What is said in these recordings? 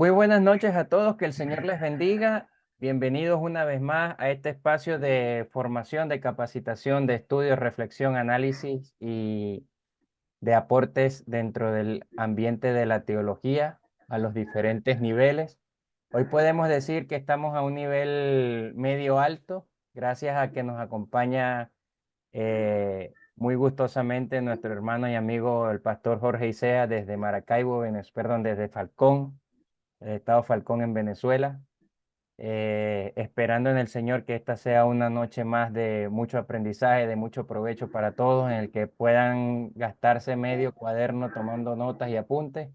Muy buenas noches a todos, que el Señor les bendiga. Bienvenidos una vez más a este espacio de formación, de capacitación, de estudio, reflexión, análisis y de aportes dentro del ambiente de la teología a los diferentes niveles. Hoy podemos decir que estamos a un nivel medio alto, gracias a que nos acompaña muy gustosamente nuestro hermano y amigo el pastor Jorge Isea desde Maracaibo, perdón, desde Falcón, el estado Falcón en Venezuela, esperando en el Señor que esta sea una noche más de mucho aprendizaje, de mucho provecho para todos, en el que puedan gastarse medio cuaderno tomando notas y apuntes.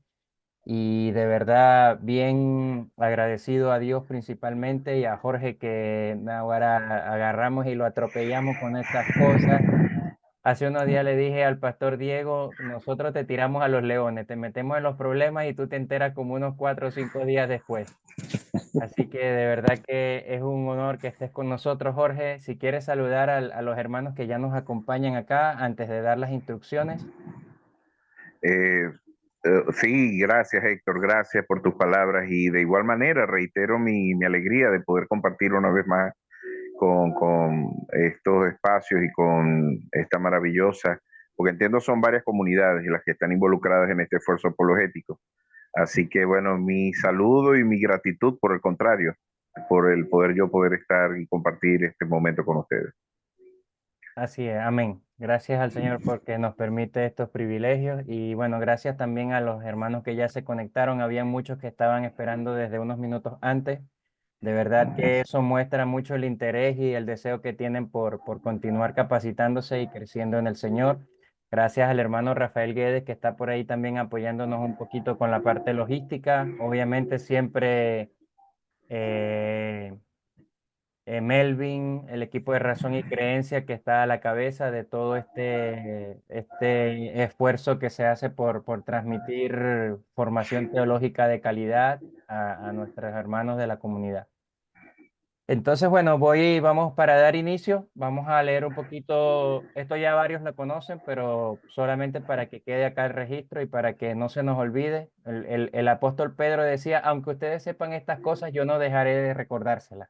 Y de verdad, bien agradecido a Dios principalmente y a Jorge que ahora agarramos y lo atropellamos con estas cosas. Hace unos días le dije al pastor Diego, nosotros te tiramos a los leones, te metemos en los problemas y tú te enteras como unos 4 o 5 días después. Así que de verdad que es un honor que estés con nosotros, Jorge. Si quieres saludar a los hermanos que ya nos acompañan acá antes de dar las instrucciones. Eh, sí, gracias Héctor, gracias por tus palabras y de igual manera reitero mi alegría de poder compartir una vez más con estos espacios y con esta maravillosa, porque entiendo son varias comunidades las que están involucradas en este esfuerzo apologético. Así que bueno, mi saludo y mi gratitud por el contrario, por el poder estar y compartir este momento con ustedes. Así es, amén. Gracias al Señor porque nos permite estos privilegios y bueno, gracias también a los hermanos que ya se conectaron. Había muchos que estaban esperando desde unos minutos antes. De verdad que eso muestra mucho el interés y el deseo que tienen por continuar capacitándose y creciendo en el Señor. Gracias al hermano Rafael Guedes que está por ahí también apoyándonos un poquito con la parte logística. Obviamente siempre eh, Melvin, el equipo de Razón y Creencia que está a la cabeza de todo este esfuerzo que se hace por transmitir formación teológica de calidad a nuestros hermanos de la comunidad. Entonces, bueno, vamos para dar inicio, vamos a leer un poquito, esto ya varios lo conocen, pero solamente para que quede acá el registro y para que no se nos olvide. El apóstol Pedro decía, aunque ustedes sepan estas cosas, yo no dejaré de recordárselas.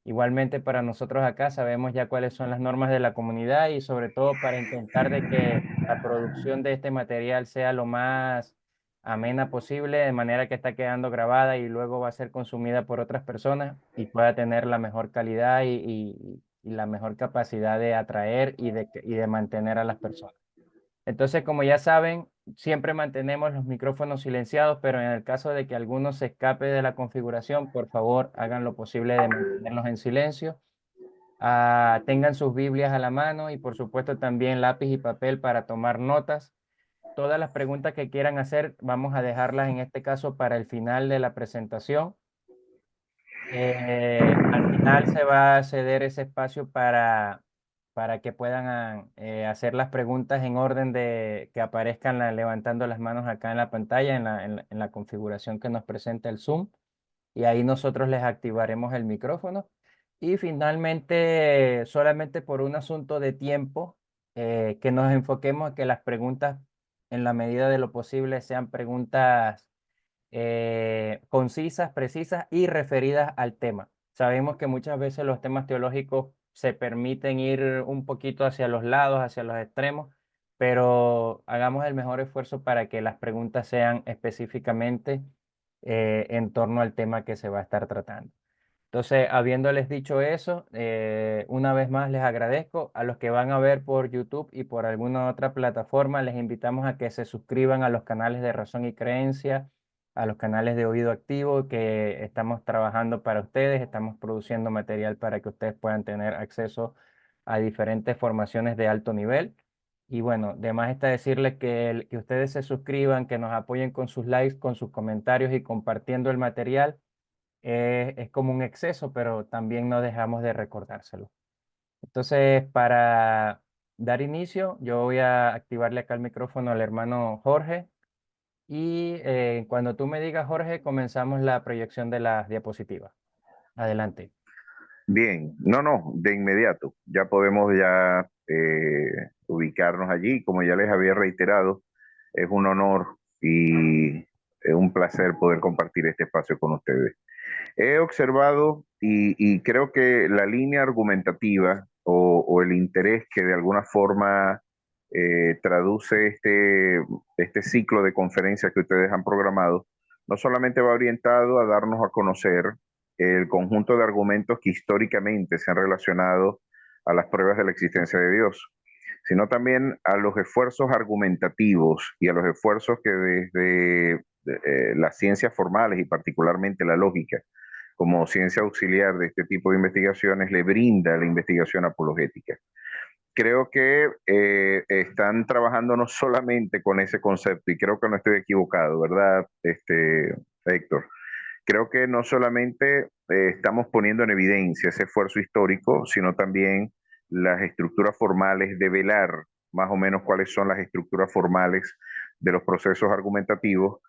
Igualmente para nosotros acá sabemos ya cuáles son las normas de la comunidad y sobre todo para intentar de que la producción de este material sea lo más amena posible, de manera que está quedando grabada y luego va a ser consumida por otras personas y pueda tener la mejor calidad y la mejor capacidad de atraer y de mantener a las personas. Entonces, como ya saben, siempre mantenemos los micrófonos silenciados, pero en el caso de que alguno se escape de la configuración, por favor, hagan lo posible de mantenerlos en silencio. Tengan sus Biblias a la mano y, por supuesto, también lápiz y papel para tomar notas. Todas las preguntas que quieran hacer, vamos a dejarlas en este caso para el final de la presentación. Al final se va a ceder ese espacio para que puedan hacer las preguntas en orden de que aparezcan levantando las manos acá en la pantalla, en la configuración que nos presenta el Zoom. Y ahí nosotros les activaremos el micrófono. Y finalmente, solamente por un asunto de tiempo, que nos enfoquemos a que las preguntas, en la medida de lo posible, sean preguntas concisas, precisas y referidas al tema. Sabemos que muchas veces los temas teológicos se permiten ir un poquito hacia los lados, hacia los extremos, pero hagamos el mejor esfuerzo para que las preguntas sean específicamente en torno al tema que se va a estar tratando. Entonces, habiéndoles dicho eso, una vez más les agradezco. A los que van a ver por YouTube y por alguna otra plataforma, les invitamos a que se suscriban a los canales de Razón y Creencia, a los canales de Oído Activo, que estamos trabajando para ustedes, estamos produciendo material para que ustedes puedan tener acceso a diferentes formaciones de alto nivel. Y bueno, además está decirles que ustedes se suscriban, que nos apoyen con sus likes, con sus comentarios y compartiendo el material es como un exceso, pero también no dejamos de recordárselo. Entonces, para dar inicio, yo voy a activarle acá el micrófono al hermano Jorge y cuando tú me digas, Jorge, comenzamos la proyección de las diapositivas. Adelante. Bien, no, de inmediato, ya podemos ya ubicarnos allí. Como ya les había reiterado, es un honor y un placer poder compartir este espacio con ustedes. He observado y creo que la línea argumentativa o el interés que de alguna forma traduce este ciclo de conferencias que ustedes han programado, no solamente va orientado a darnos a conocer el conjunto de argumentos que históricamente se han relacionado a las pruebas de la existencia de Dios, sino también a los esfuerzos argumentativos y a los esfuerzos que desde las ciencias formales y particularmente la lógica, como ciencia auxiliar de este tipo de investigaciones, le brinda la investigación apologética. Creo que están trabajando no solamente con ese concepto, y creo que no estoy equivocado, ¿verdad, Héctor? Creo que no solamente estamos poniendo en evidencia ese esfuerzo histórico, sino también las estructuras formales, de velar más o menos cuáles son las estructuras formales de los procesos argumentativos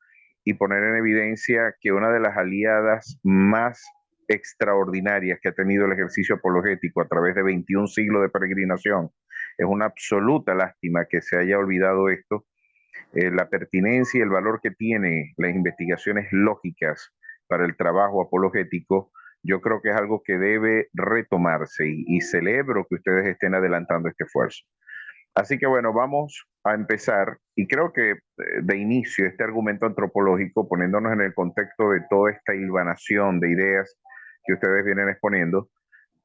y poner en evidencia que una de las aliadas más extraordinarias que ha tenido el ejercicio apologético a través de 21 siglos de peregrinación, es una absoluta lástima que se haya olvidado esto, la pertinencia y el valor que tiene las investigaciones lógicas para el trabajo apologético, yo creo que es algo que debe retomarse y celebro que ustedes estén adelantando este esfuerzo. Así que bueno, vamos a empezar y creo que de inicio este argumento antropológico, poniéndonos en el contexto de toda esta hilvanación de ideas que ustedes vienen exponiendo,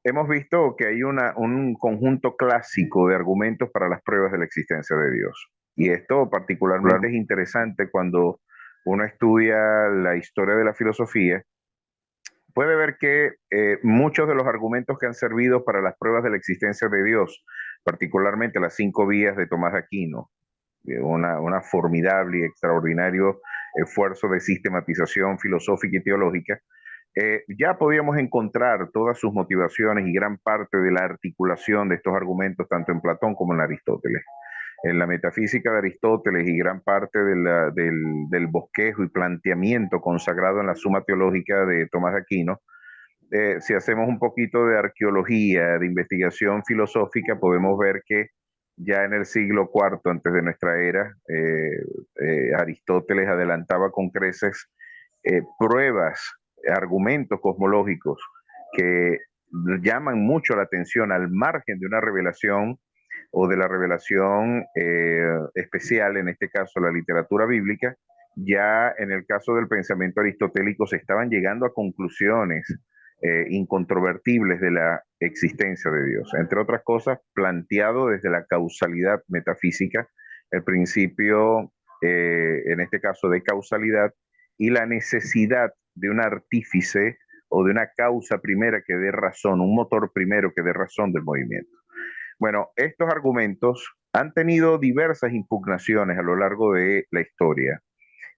hemos visto que hay un conjunto clásico de argumentos para las pruebas de la existencia de Dios. Y esto particularmente es interesante cuando uno estudia la historia de la filosofía. Puede ver que muchos de los argumentos que han servido para las pruebas de la existencia de Dios, particularmente las 5 vías de Tomás de Aquino, una formidable y extraordinario esfuerzo de sistematización filosófica y teológica, ya podíamos encontrar todas sus motivaciones y gran parte de la articulación de estos argumentos tanto en Platón como en Aristóteles. En la metafísica de Aristóteles y gran parte del bosquejo y planteamiento consagrado en la Suma Teológica de Tomás de Aquino, si hacemos un poquito de arqueología, de investigación filosófica, podemos ver que ya en el siglo IV antes de nuestra era, Aristóteles adelantaba con creces pruebas, argumentos cosmológicos que llaman mucho la atención al margen de una revelación o de la revelación especial, en este caso la literatura bíblica. Ya en el caso del pensamiento aristotélico se estaban llegando a conclusiones incontrovertibles de la existencia de Dios. Entre otras cosas, planteado desde la causalidad metafísica, el principio, en este caso de causalidad, y la necesidad de un artífice o de una causa primera que dé razón, un motor primero que dé razón del movimiento. Bueno, estos argumentos han tenido diversas impugnaciones a lo largo de la historia.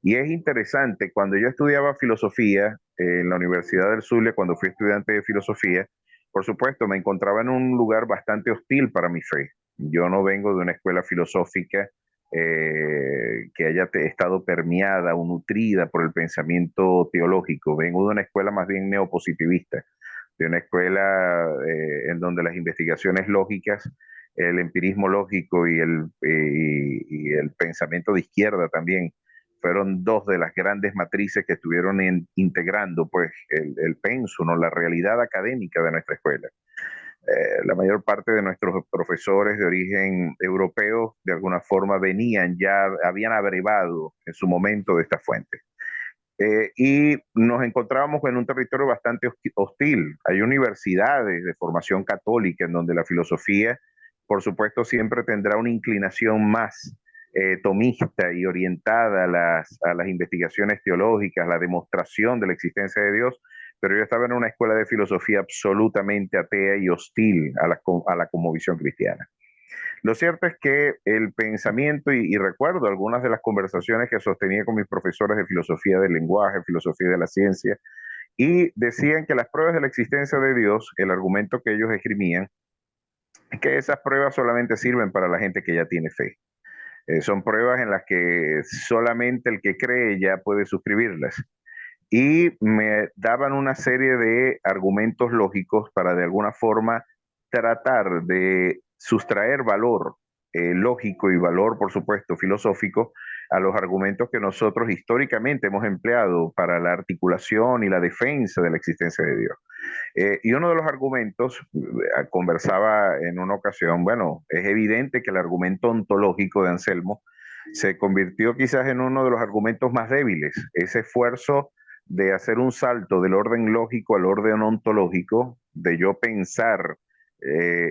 Y es interesante, cuando yo estudiaba filosofía en la Universidad del Zulia, cuando fui estudiante de filosofía, por supuesto me encontraba en un lugar bastante hostil para mi fe. Yo no vengo de una escuela filosófica que haya estado permeada o nutrida por el pensamiento teológico. Vengo de una escuela más bien neopositivista, de una escuela en donde las investigaciones lógicas, el empirismo lógico y el pensamiento de izquierda también fueron dos de las grandes matrices que estuvieron integrando pues el pensum, ¿no? La realidad académica de nuestra escuela. La mayor parte de nuestros profesores de origen europeo de alguna forma venían ya, habían abrevado en su momento de esta fuente. Y nos encontrábamos en un territorio bastante hostil. Hay universidades de formación católica en donde la filosofía, por supuesto, siempre tendrá una inclinación más tomista y orientada a las investigaciones teológicas, la demostración de la existencia de Dios, pero yo estaba en una escuela de filosofía absolutamente atea y hostil a la cosmovisión cristiana. Lo cierto es que el pensamiento, y recuerdo algunas de las conversaciones que sostenía con mis profesores de filosofía del lenguaje, filosofía de la ciencia, y decían que las pruebas de la existencia de Dios, el argumento que ellos esgrimían, es que esas pruebas solamente sirven para la gente que ya tiene fe. Son pruebas en las que solamente el que cree ya puede suscribirlas. Y me daban una serie de argumentos lógicos para de alguna forma tratar de sustraer valor lógico y valor, por supuesto, filosófico a los argumentos que nosotros históricamente hemos empleado para la articulación y la defensa de la existencia de Dios. Y uno de los argumentos, conversaba en una ocasión, bueno, es evidente que el argumento ontológico de Anselmo se convirtió quizás en uno de los argumentos más débiles. Ese esfuerzo de hacer un salto del orden lógico al orden ontológico, de yo pensar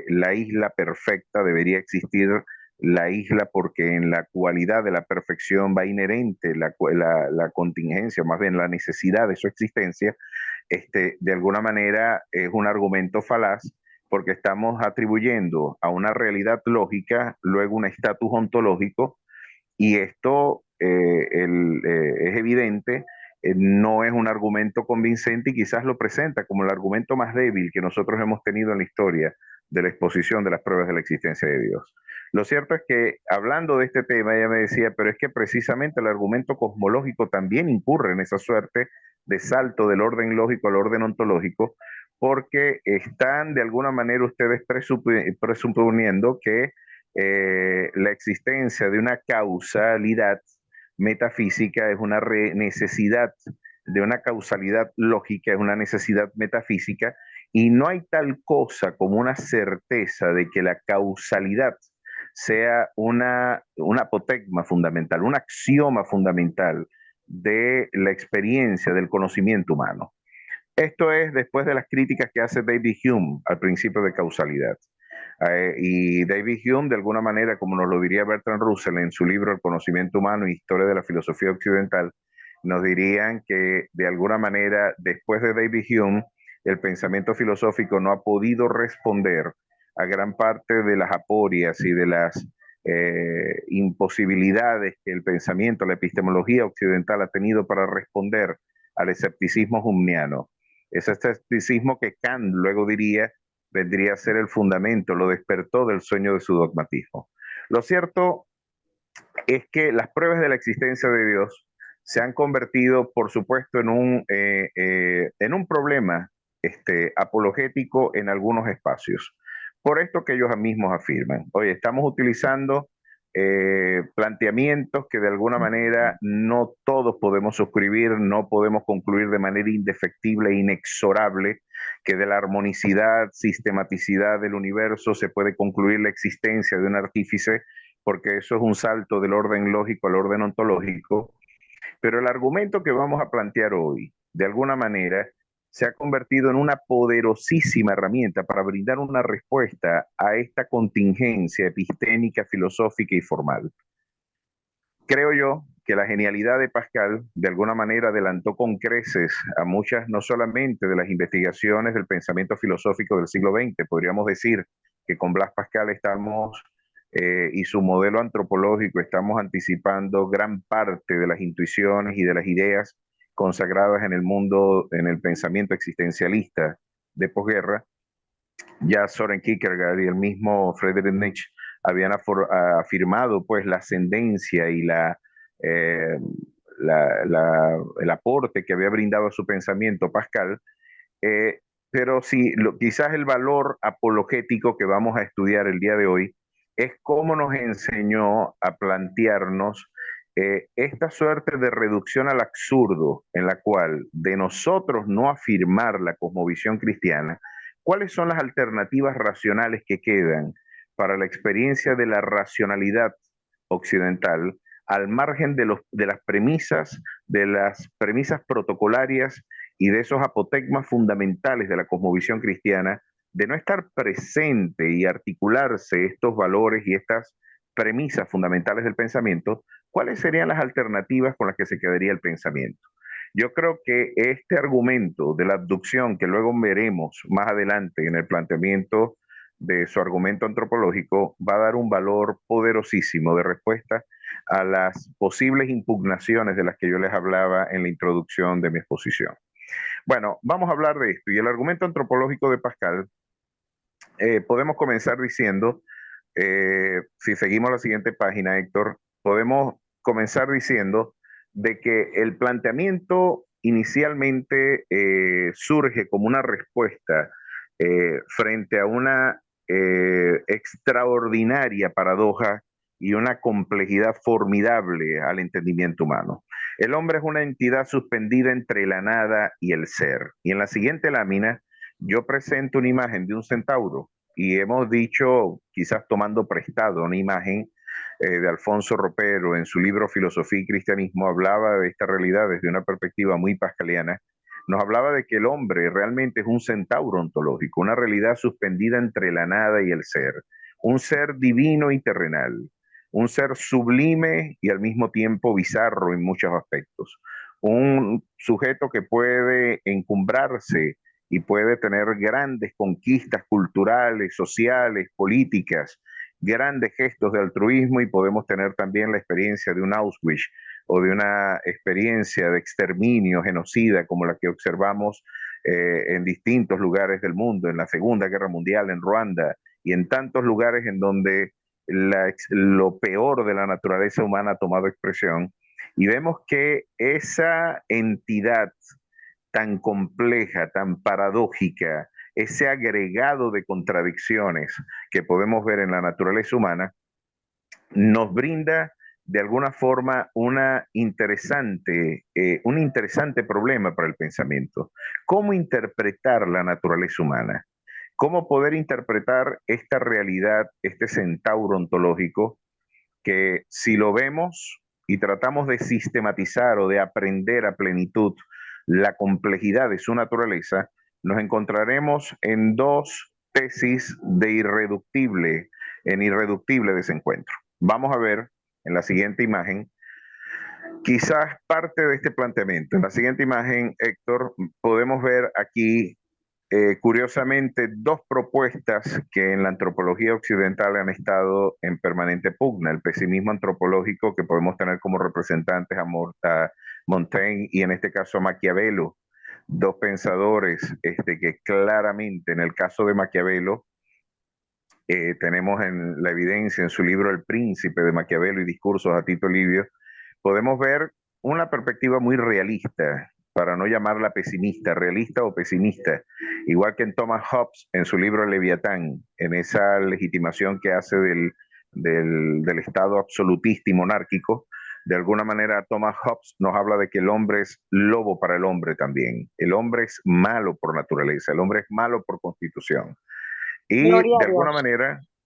la isla perfecta, debería existir la isla porque en la cualidad de la perfección va inherente la contingencia, más bien la necesidad de su existencia. De alguna manera es un argumento falaz porque estamos atribuyendo a una realidad lógica luego un estatus ontológico, y esto es evidente, no es un argumento convincente y quizás lo presenta como el argumento más débil que nosotros hemos tenido en la historia de la exposición de las pruebas de la existencia de Dios. Lo cierto es que hablando de este tema, ella me decía, pero es que precisamente el argumento cosmológico también incurre en esa suerte de salto del orden lógico al orden ontológico, porque están de alguna manera ustedes presuponiendo que la existencia de una causalidad metafísica es una necesidad, de una causalidad lógica es una necesidad metafísica, y no hay tal cosa como una certeza de que la causalidad sea un apotegma fundamental, un axioma fundamental de la experiencia del conocimiento humano. Esto es después de las críticas que hace David Hume al principio de causalidad. Y David Hume, de alguna manera, como nos lo diría Bertrand Russell en su libro El conocimiento humano e historia de la filosofía occidental, nos dirían que de alguna manera, después de David Hume, el pensamiento filosófico no ha podido responder a gran parte de las aporias y de las imposibilidades que el pensamiento, la epistemología occidental ha tenido para responder al escepticismo humniano. Ese escepticismo que Kant luego diría vendría a ser el fundamento, lo despertó del sueño de su dogmatismo. Lo cierto es que las pruebas de la existencia de Dios se han convertido, por supuesto, en un problema apologético en algunos espacios. Por esto que ellos mismos afirman. Oye, estamos utilizando planteamientos que de alguna manera no todos podemos suscribir, no podemos concluir de manera indefectible e inexorable que de la armonicidad, sistematicidad del universo se puede concluir la existencia de un artífice, porque eso es un salto del orden lógico al orden ontológico. Pero el argumento que vamos a plantear hoy, de alguna manera, se ha convertido en una poderosísima herramienta para brindar una respuesta a esta contingencia epistémica, filosófica y formal. Creo yo que la genialidad de Pascal de alguna manera adelantó con creces a muchas, no solamente de las investigaciones del pensamiento filosófico del siglo XX, podríamos decir que con Blas Pascal estamos y su modelo antropológico estamos anticipando gran parte de las intuiciones y de las ideas consagradas en el mundo, en el pensamiento existencialista de posguerra. Ya Soren Kierkegaard y el mismo Friedrich Nietzsche habían afirmado pues la ascendencia y eh, el aporte que había brindado a su pensamiento Pascal, pero sí, quizás el valor apologético que vamos a estudiar el día de hoy es cómo nos enseñó a plantearnos esta suerte de reducción al absurdo en la cual de nosotros no afirmar la cosmovisión cristiana, ¿cuáles son las alternativas racionales que quedan para la experiencia de la racionalidad occidental al margen de las premisas protocolarias y de esos apotegmas fundamentales de la cosmovisión cristiana, de no estar presente y articularse estos valores y estas premisas fundamentales del pensamiento? ¿Cuáles serían las alternativas con las que se quedaría el pensamiento? Yo creo que este argumento de la abducción, que luego veremos más adelante en el planteamiento de su argumento antropológico, va a dar un valor poderosísimo de respuesta a las posibles impugnaciones de las que yo les hablaba en la introducción de mi exposición. Bueno, vamos a hablar de esto. Y el argumento antropológico de Pascal, podemos comenzar diciendo, si seguimos la siguiente página, Héctor, podemos comenzar diciendo de que el planteamiento inicialmente surge como una respuesta frente a una extraordinaria paradoja y una complejidad formidable al entendimiento humano. El hombre es una entidad suspendida entre la nada y el ser. Y en la siguiente lámina yo presento una imagen de un centauro y hemos dicho, quizás tomando prestado una imagen de Alfonso Ropero en su libro Filosofía y Cristianismo, hablaba de esta realidad desde una perspectiva muy pascaliana. Nos hablaba de que el hombre realmente es un centauro ontológico, una realidad suspendida entre la nada y el ser, un ser divino y terrenal, un ser sublime y al mismo tiempo bizarro en muchos aspectos, un sujeto que puede encumbrarse y puede tener grandes conquistas culturales, sociales, políticas, grandes gestos de altruismo, y podemos tener también la experiencia de un Auschwitz o de una experiencia de exterminio, genocida, como la que observamos en distintos lugares del mundo, en la Segunda Guerra Mundial, en Ruanda y en tantos lugares en donde lo peor de la naturaleza humana ha tomado expresión. Y vemos que esa entidad tan compleja, tan paradójica, ese agregado de contradicciones que podemos ver en la naturaleza humana, nos brinda de alguna forma un interesante problema para el pensamiento. ¿Cómo interpretar la naturaleza humana? ¿Cómo poder interpretar esta realidad, este centauro ontológico, que si lo vemos y tratamos de sistematizar o de aprender a plenitud la complejidad de su naturaleza, nos encontraremos en dos tesis de irreductible desencuentro? Vamos a ver en la siguiente imagen quizás parte de este planteamiento. En la siguiente imagen, Héctor, podemos ver aquí curiosamente dos propuestas que en la antropología occidental han estado en permanente pugna: el pesimismo antropológico, que podemos tener como representantes a Montaigne y en este caso a Maquiavelo, dos pensadores que claramente en el caso de Maquiavelo tenemos en la evidencia en su libro El Príncipe de Maquiavelo y Discursos a Tito Livio, podemos ver una perspectiva muy realista, para no llamarla pesimista, realista o pesimista, igual que en Thomas Hobbes en su libro Leviatán, en esa legitimación que hace del Estado absolutista y monárquico. De alguna manera Thomas Hobbes nos habla de que el hombre es lobo para el hombre también. El hombre es malo por naturaleza, el hombre es malo por constitución. Y Gloria a Dios.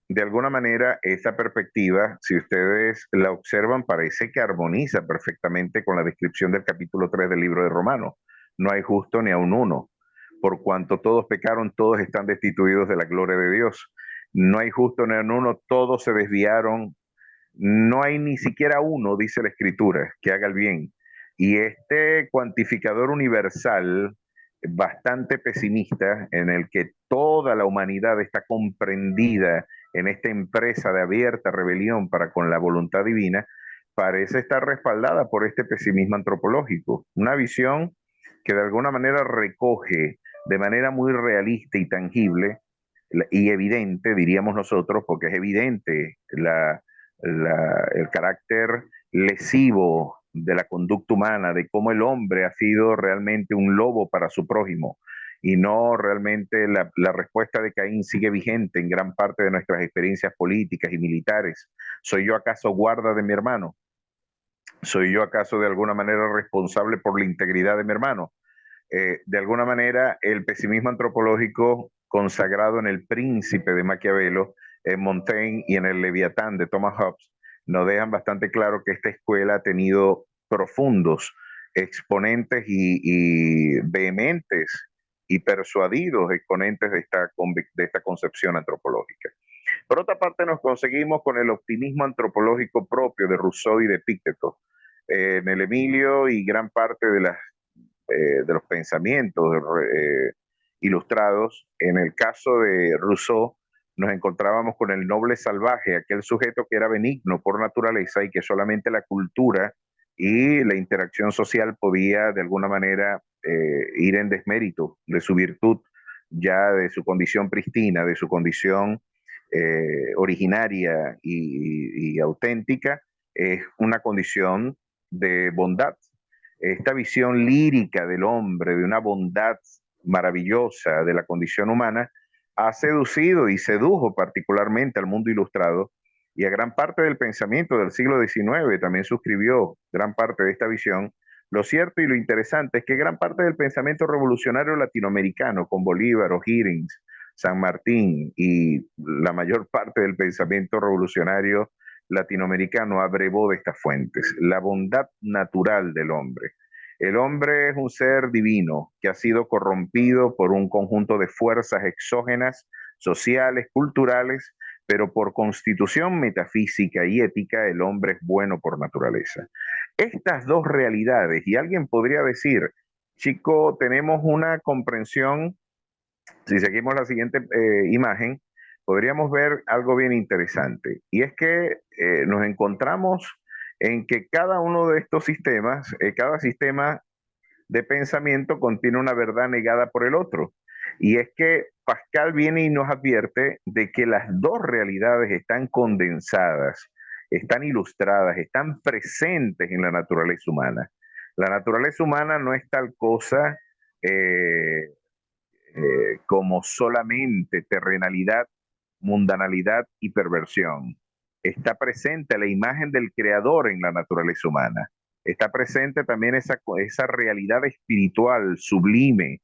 de alguna manera, esta perspectiva, si ustedes la observan, parece que armoniza perfectamente con la descripción del capítulo 3 del libro de Romanos. No hay justo ni aun uno. Por cuanto todos pecaron, todos están destituidos de la gloria de Dios. No hay justo ni aun uno, todos se desviaron. No hay ni siquiera uno, dice la Escritura, que haga el bien. Y este cuantificador universal, bastante pesimista, en el que toda la humanidad está comprendida en esta empresa de abierta rebelión para con la voluntad divina, parece estar respaldada por este pesimismo antropológico. Una visión que de alguna manera recoge de manera muy realista y tangible y evidente, diríamos nosotros, porque es evidente el carácter lesivo de la conducta humana, de cómo el hombre ha sido realmente un lobo para su prójimo, y no realmente la respuesta de Caín sigue vigente en gran parte de nuestras experiencias políticas y militares. ¿Soy yo acaso guarda de mi hermano? ¿Soy yo acaso de alguna manera responsable por la integridad de mi hermano? De alguna manera, el pesimismo antropológico consagrado en El Príncipe de Maquiavelo, en Montaigne y en El Leviatán de Thomas Hobbes nos dejan bastante claro que esta escuela ha tenido profundos exponentes y vehementes y persuadidos exponentes de esta concepción antropológica. Por otra parte, nos conseguimos con el optimismo antropológico propio de Rousseau y de Epicteto. En el Emilio y gran parte de los pensamientos ilustrados, en el caso de Rousseau, nos encontrábamos con el noble salvaje, aquel sujeto que era benigno por naturaleza y que solamente la cultura y la interacción social podía de alguna manera ir en desmérito de su virtud, ya de su condición pristina, de su condición originaria y auténtica, es una condición de bondad. Esta visión lírica del hombre, de una bondad maravillosa de la condición humana, ha seducido y sedujo particularmente al mundo ilustrado, y a gran parte del pensamiento del siglo XIX también suscribió gran parte de esta visión. Lo cierto y lo interesante es que gran parte del pensamiento revolucionario latinoamericano, con Bolívar, O'Higgins, San Martín y la mayor parte del pensamiento revolucionario latinoamericano abrevó de estas fuentes, la bondad natural del hombre. El hombre es un ser divino que ha sido corrompido por un conjunto de fuerzas exógenas, sociales, culturales, pero por constitución metafísica y ética el hombre es bueno por naturaleza. Estas dos realidades, y alguien podría decir, chico, tenemos una comprensión, si seguimos la siguiente imagen, podríamos ver algo bien interesante, y es que nos encontramos en que cada uno de estos sistemas, cada sistema de pensamiento contiene una verdad negada por el otro. Y es que Pascal viene y nos advierte de que las dos realidades están condensadas, están ilustradas, están presentes en la naturaleza humana. La naturaleza humana no es tal cosa eh, como solamente terrenalidad, mundanalidad y perversión. Está presente la imagen del creador en la naturaleza humana. Está presente también esa realidad espiritual sublime,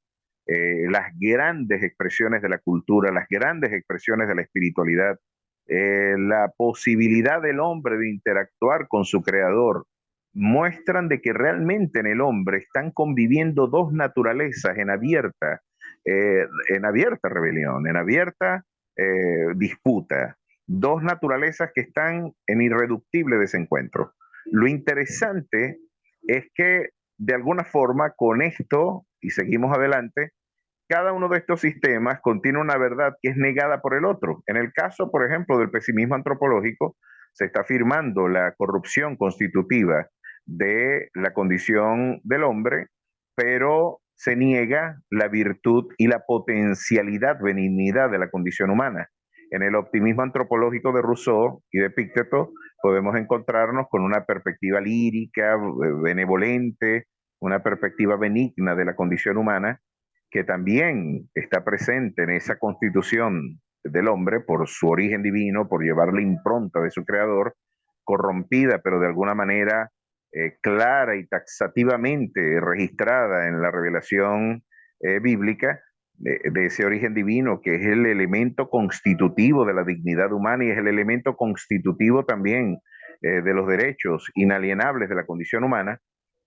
las grandes expresiones de la cultura, las grandes expresiones de la espiritualidad, la posibilidad del hombre de interactuar con su creador, muestran de que realmente en el hombre están conviviendo dos naturalezas en abierta rebelión, en abierta disputa, dos naturalezas que están en irreductible desencuentro. Lo interesante es que de alguna forma con esto, y seguimos adelante, cada uno de estos sistemas contiene una verdad que es negada por el otro. En el caso, por ejemplo, del pesimismo antropológico, se está afirmando la corrupción constitutiva de la condición del hombre, pero se niega la virtud y la potencialidad, benignidad de la condición humana. En el optimismo antropológico de Rousseau y de Epicteto podemos encontrarnos con una perspectiva lírica, benevolente, una perspectiva benigna de la condición humana, que también está presente en esa constitución del hombre por su origen divino, por llevar la impronta de su creador, corrompida, pero de alguna manera clara y taxativamente registrada en la revelación bíblica, de ese origen divino, que es el elemento constitutivo de la dignidad humana y es el elemento constitutivo también de los derechos inalienables de la condición humana.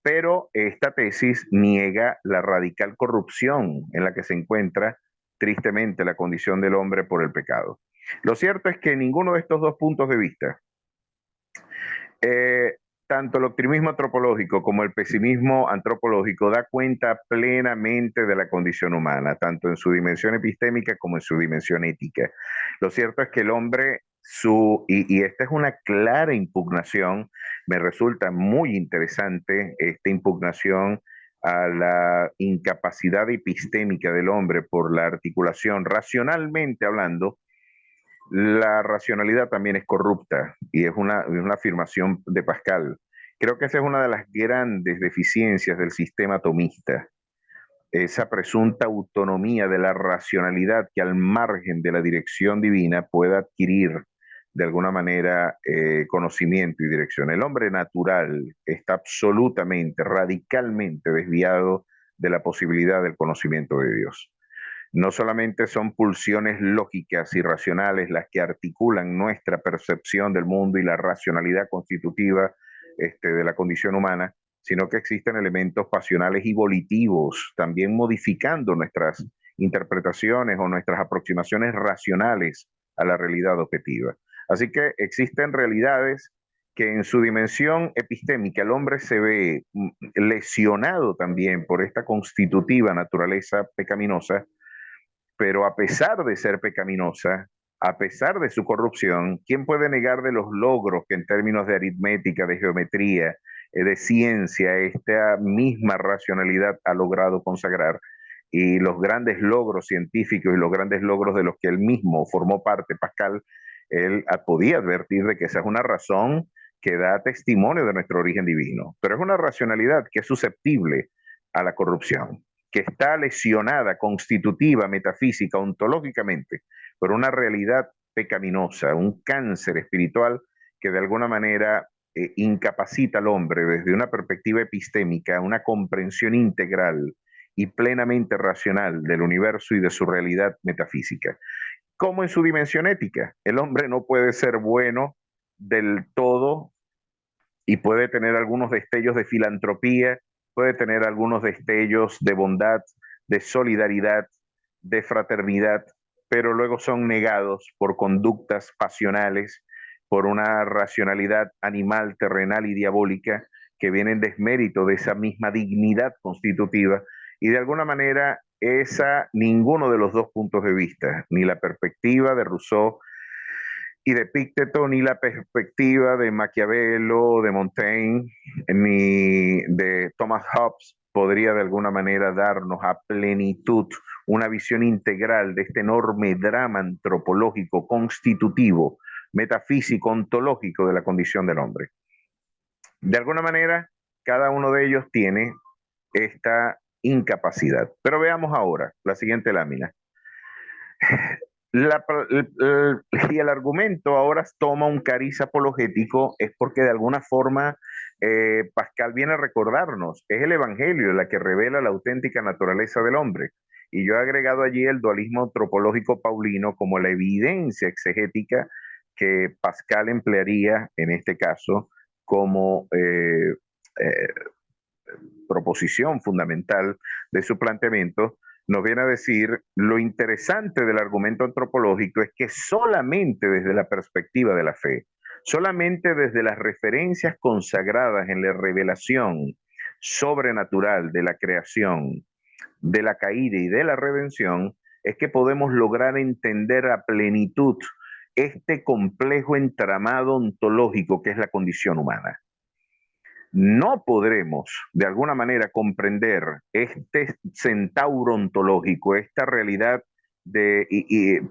Pero esta tesis niega la radical corrupción en la que se encuentra tristemente la condición del hombre por el pecado. Lo cierto es que ninguno de estos dos puntos de vista, eh, tanto el optimismo antropológico como el pesimismo antropológico, da cuenta plenamente de la condición humana, tanto en su dimensión epistémica como en su dimensión ética. Lo cierto es que el hombre, y esta es una clara impugnación, me resulta muy interesante esta impugnación a la incapacidad epistémica del hombre por la articulación, racionalmente hablando, la racionalidad también es corrupta y es una afirmación de Pascal. Creo que esa es una de las grandes deficiencias del sistema atomista, esa presunta autonomía de la racionalidad que al margen de la dirección divina pueda adquirir de alguna manera conocimiento y dirección. El hombre natural está absolutamente, radicalmente desviado de la posibilidad del conocimiento de Dios. No solamente son pulsiones lógicas y racionales las que articulan nuestra percepción del mundo y la racionalidad constitutiva de la condición humana, sino que existen elementos pasionales y volitivos, también modificando nuestras interpretaciones o nuestras aproximaciones racionales a la realidad objetiva. Así que existen realidades que en su dimensión epistémica el hombre se ve lesionado también por esta constitutiva naturaleza pecaminosa, pero a pesar de ser pecaminosa, a pesar de su corrupción, ¿quién puede negar de los logros que en términos de aritmética, de geometría, de ciencia, esta misma racionalidad ha logrado consagrar? Y los grandes logros científicos y los grandes logros de los que él mismo formó parte, Pascal, él podía advertir de que esa es una razón que da testimonio de nuestro origen divino, pero es una racionalidad que es susceptible a la corrupción, que está lesionada constitutiva, metafísica, ontológicamente, por una realidad pecaminosa, un cáncer espiritual que de alguna manera incapacita al hombre desde una perspectiva epistémica, una comprensión integral y plenamente racional del universo y de su realidad metafísica, como en su dimensión ética. El hombre no puede ser bueno del todo y puede tener algunos destellos de filantropía, puede tener algunos destellos de bondad, de solidaridad, de fraternidad, pero luego son negados por conductas pasionales, por una racionalidad animal, terrenal y diabólica que viene en desmérito de esa misma dignidad constitutiva. Y de alguna manera, ninguno de los dos puntos de vista, ni la perspectiva de Rousseau y de Epicteto, ni la perspectiva de Maquiavelo, de Montaigne, ni de Thomas Hobbes podría de alguna manera darnos a plenitud una visión integral de este enorme drama antropológico, constitutivo, metafísico, ontológico de la condición del hombre. De alguna manera, cada uno de ellos tiene esta incapacidad. Pero veamos ahora la siguiente lámina. Y el argumento ahora toma un cariz apologético, es porque de alguna forma Pascal viene a recordarnos, es el Evangelio la que revela la auténtica naturaleza del hombre. Y yo he agregado allí el dualismo antropológico paulino como la evidencia exegética que Pascal emplearía en este caso como eh, proposición fundamental de su planteamiento. Nos viene a decir lo interesante del argumento antropológico es que solamente desde la perspectiva de la fe, solamente desde las referencias consagradas en la revelación sobrenatural de la creación, de la caída y de la redención, es que podemos lograr entender a plenitud este complejo entramado ontológico que es la condición humana. No podremos de alguna manera comprender este centauro ontológico, esta realidad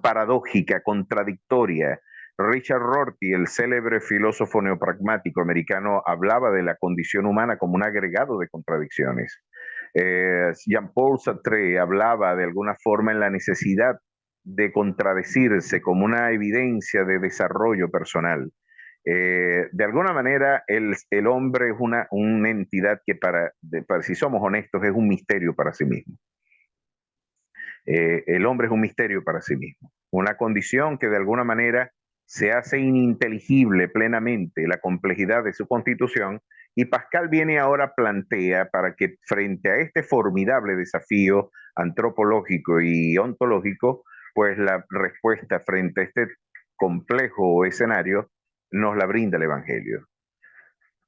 paradójica, contradictoria. Richard Rorty, el célebre filósofo neopragmático americano, hablaba de la condición humana como un agregado de contradicciones. Jean-Paul Sartre hablaba de alguna forma en la necesidad de contradecirse como una evidencia de desarrollo personal. De alguna manera, el hombre es una entidad que si somos honestos, es un misterio para sí mismo. El hombre es un misterio para sí mismo. Una condición que de alguna manera se hace ininteligible plenamente la complejidad de su constitución, y Pascal viene ahora plantea para que frente a este formidable desafío antropológico y ontológico, pues la respuesta frente a este complejo escenario nos la brinda el Evangelio.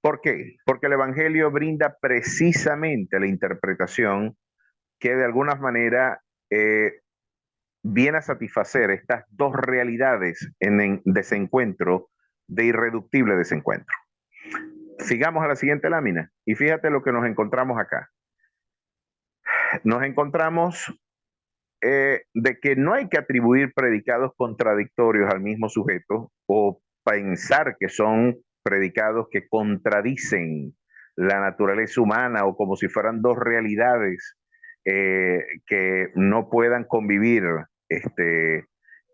¿Por qué? Porque el Evangelio brinda precisamente la interpretación que de alguna manera viene a satisfacer estas dos realidades en desencuentro, de irreductible desencuentro. Sigamos a la siguiente lámina y fíjate lo que nos encontramos acá. Nos encontramos de que no hay que atribuir predicados contradictorios al mismo sujeto o pensar que son predicados que contradicen la naturaleza humana o como si fueran dos realidades que no puedan convivir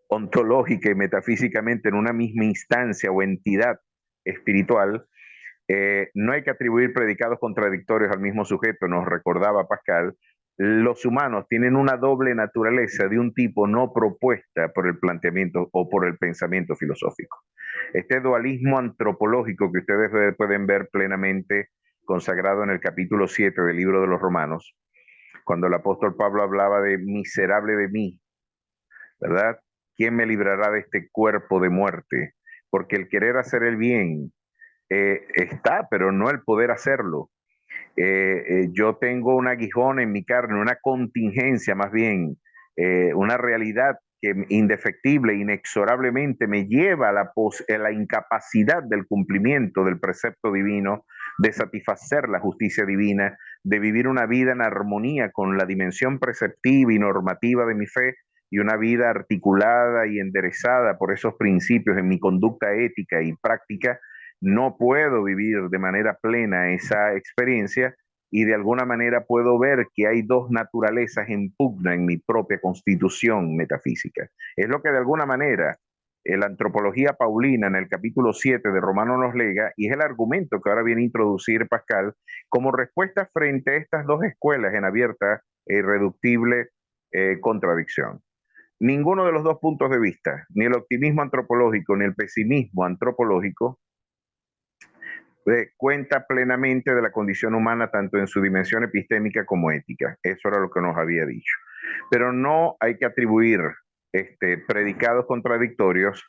ontológica y metafísicamente en una misma instancia o entidad espiritual. No hay que atribuir predicados contradictorios al mismo sujeto, nos recordaba Pascal. Los humanos tienen una doble naturaleza de un tipo no propuesta por el planteamiento o por el pensamiento filosófico. Este dualismo antropológico que ustedes pueden ver plenamente consagrado en el capítulo 7 del libro de los Romanos, cuando el apóstol Pablo hablaba de miserable de mí, ¿verdad? ¿Quién me librará de este cuerpo de muerte? Porque el querer hacer el bien está, pero no el poder hacerlo. Yo tengo un aguijón en mi carne, una contingencia más bien, una realidad que indefectible, inexorablemente me lleva a la incapacidad del cumplimiento del precepto divino, de satisfacer la justicia divina, de vivir una vida en armonía con la dimensión preceptiva y normativa de mi fe, y una vida articulada y enderezada por esos principios en mi conducta ética y práctica. No puedo vivir de manera plena esa experiencia y de alguna manera puedo ver que hay dos naturalezas en pugna en mi propia constitución metafísica. Es lo que de alguna manera la antropología paulina en el capítulo 7 de Romano nos lega, y es el argumento que ahora viene a introducir Pascal como respuesta frente a estas dos escuelas en abierta e irreductible contradicción. Ninguno de los dos puntos de vista, ni el optimismo antropológico ni el pesimismo antropológico, cuenta plenamente de la condición humana tanto en su dimensión epistémica como ética. Eso era lo que nos había dicho. Pero no hay que atribuir predicados contradictorios.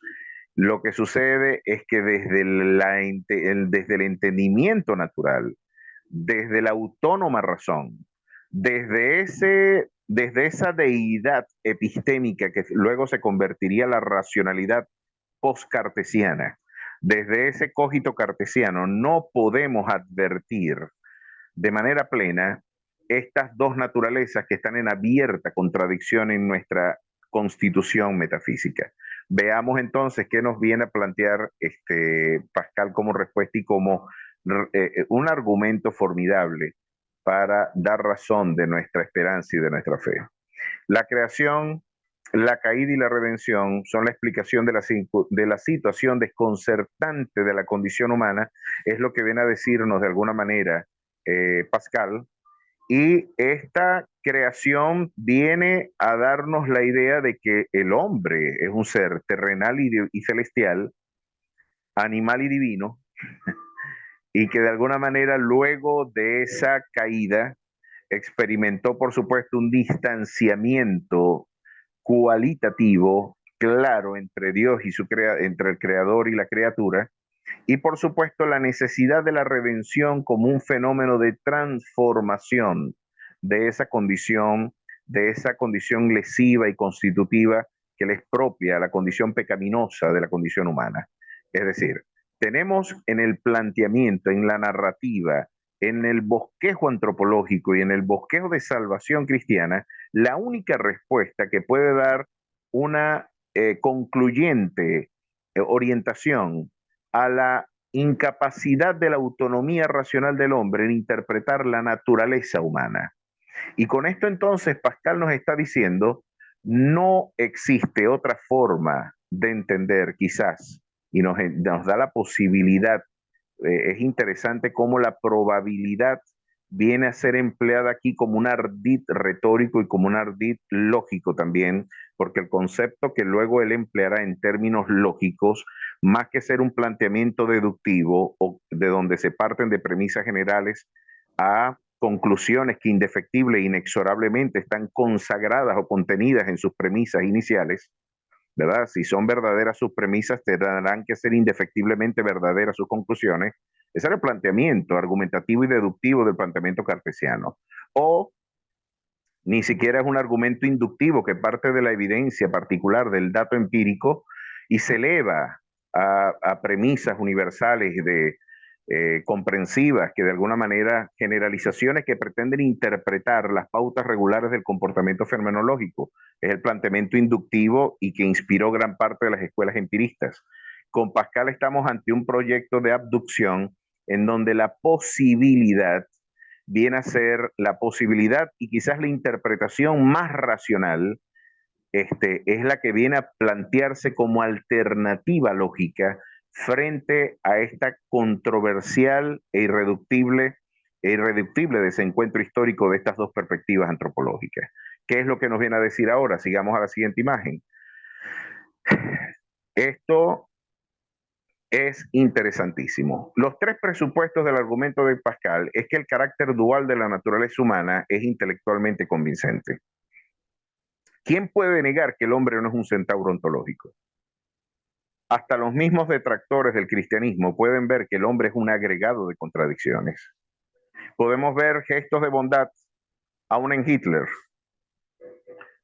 Lo que sucede es que desde el entendimiento natural, desde la autónoma razón, desde esa deidad epistémica que luego se convertiría en la racionalidad post-cartesiana, desde ese cogito cartesiano no podemos advertir de manera plena estas dos naturalezas que están en abierta contradicción en nuestra constitución metafísica. Veamos entonces qué nos viene a plantear Pascal como respuesta y como un argumento formidable para dar razón de nuestra esperanza y de nuestra fe. La creación, la caída y la redención son la explicación de la situación desconcertante de la condición humana, es lo que viene a decirnos de alguna manera Pascal, y esta creación viene a darnos la idea de que el hombre es un ser terrenal y celestial, animal y divino, y que de alguna manera luego de esa caída experimentó, por supuesto, un distanciamiento cualitativo claro entre Dios y entre el creador y la criatura, y por supuesto la necesidad de la redención como un fenómeno de transformación de esa condición lesiva y constitutiva que le expropia a la condición pecaminosa de la condición humana. Es decir, tenemos en el planteamiento, en la narrativa, en el bosquejo antropológico y en el bosquejo de salvación cristiana, la única respuesta que puede dar una concluyente orientación a la incapacidad de la autonomía racional del hombre en interpretar la naturaleza humana. Y con esto entonces Pascal nos está diciendo, no existe otra forma de entender quizás, y nos da la posibilidad, es interesante cómo la probabilidad viene a ser empleada aquí como un ardid retórico y como un ardid lógico también, porque el concepto que luego él empleará en términos lógicos, más que ser un planteamiento deductivo o de donde se parten de premisas generales a conclusiones que indefectible e inexorablemente están consagradas o contenidas en sus premisas iniciales, ¿verdad? Si son verdaderas sus premisas, tendrán que ser indefectiblemente verdaderas sus conclusiones. Ese era el planteamiento argumentativo y deductivo del planteamiento cartesiano. O ni siquiera es un argumento inductivo que parte de la evidencia particular del dato empírico y se eleva a premisas universales comprensivas que de alguna manera generalizaciones que pretenden interpretar las pautas regulares del comportamiento fenomenológico. Es el planteamiento inductivo y que inspiró gran parte de las escuelas empiristas. Con Pascal estamos ante un proyecto de abducción en donde la posibilidad viene a ser la posibilidad y quizás la interpretación más racional es la que viene a plantearse como alternativa lógica frente a esta controversial e irreductible desencuentro histórico de estas dos perspectivas antropológicas. ¿Qué es lo que nos viene a decir ahora? Sigamos a la siguiente imagen. Esto es interesantísimo. Los tres presupuestos del argumento de Pascal es que el carácter dual de la naturaleza humana es intelectualmente convincente. ¿Quién puede negar que el hombre no es un centauro ontológico? Hasta los mismos detractores del cristianismo pueden ver que el hombre es un agregado de contradicciones. Podemos ver gestos de bondad aún en Hitler.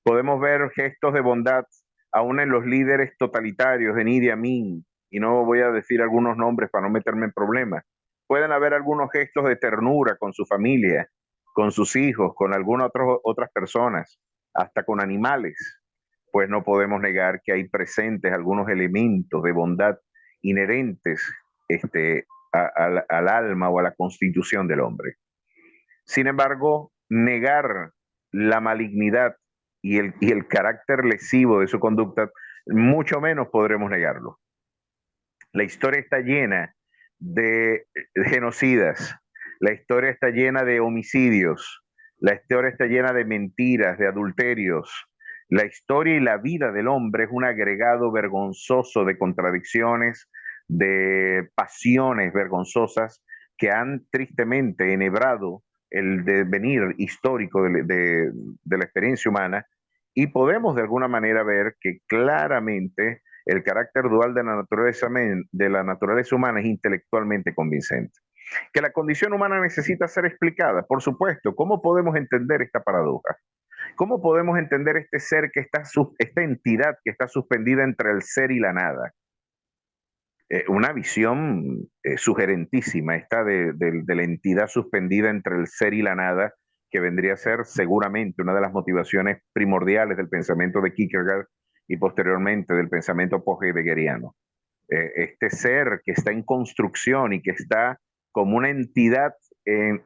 Podemos ver gestos de bondad aún en los líderes totalitarios, en Idi Amin, y no voy a decir algunos nombres para no meterme en problemas. Pueden haber algunos gestos de ternura con su familia, con sus hijos, con algunas otras personas, hasta con animales. Pues no podemos negar que hay presentes algunos elementos de bondad inherentes al alma o a la constitución del hombre. Sin embargo, negar la malignidad y el carácter lesivo de su conducta mucho menos podremos negarlo. La historia está llena de genocidas, la historia está llena de homicidios, la historia está llena de mentiras, de adulterios. La historia y la vida del hombre es un agregado vergonzoso de contradicciones, de pasiones vergonzosas que han tristemente enhebrado el devenir histórico de la experiencia humana, y podemos de alguna manera ver que claramente el carácter dual de la naturaleza humana es intelectualmente convincente. Que la condición humana necesita ser explicada, por supuesto. ¿Cómo podemos entender esta paradoja? ¿Cómo podemos entender este ser que está, esta entidad que está suspendida entre el ser y la nada? Una visión sugerentísima esta de la entidad suspendida entre el ser y la nada, que vendría a ser seguramente una de las motivaciones primordiales del pensamiento de Kierkegaard y posteriormente del pensamiento post-heideggeriano. Este ser que está en construcción y que está como una entidad en,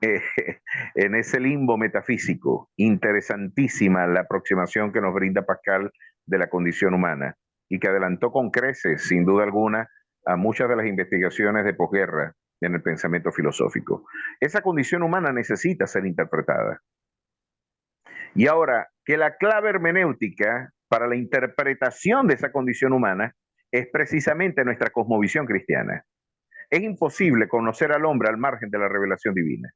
en ese limbo metafísico. Interesantísima la aproximación que nos brinda Pascal de la condición humana y que adelantó con creces, sin duda alguna, a muchas de las investigaciones de posguerra en el pensamiento filosófico. Esa condición humana necesita ser interpretada. Y ahora, que la clave hermenéutica para la interpretación de esa condición humana es precisamente nuestra cosmovisión cristiana. Es imposible conocer al hombre al margen de la revelación divina.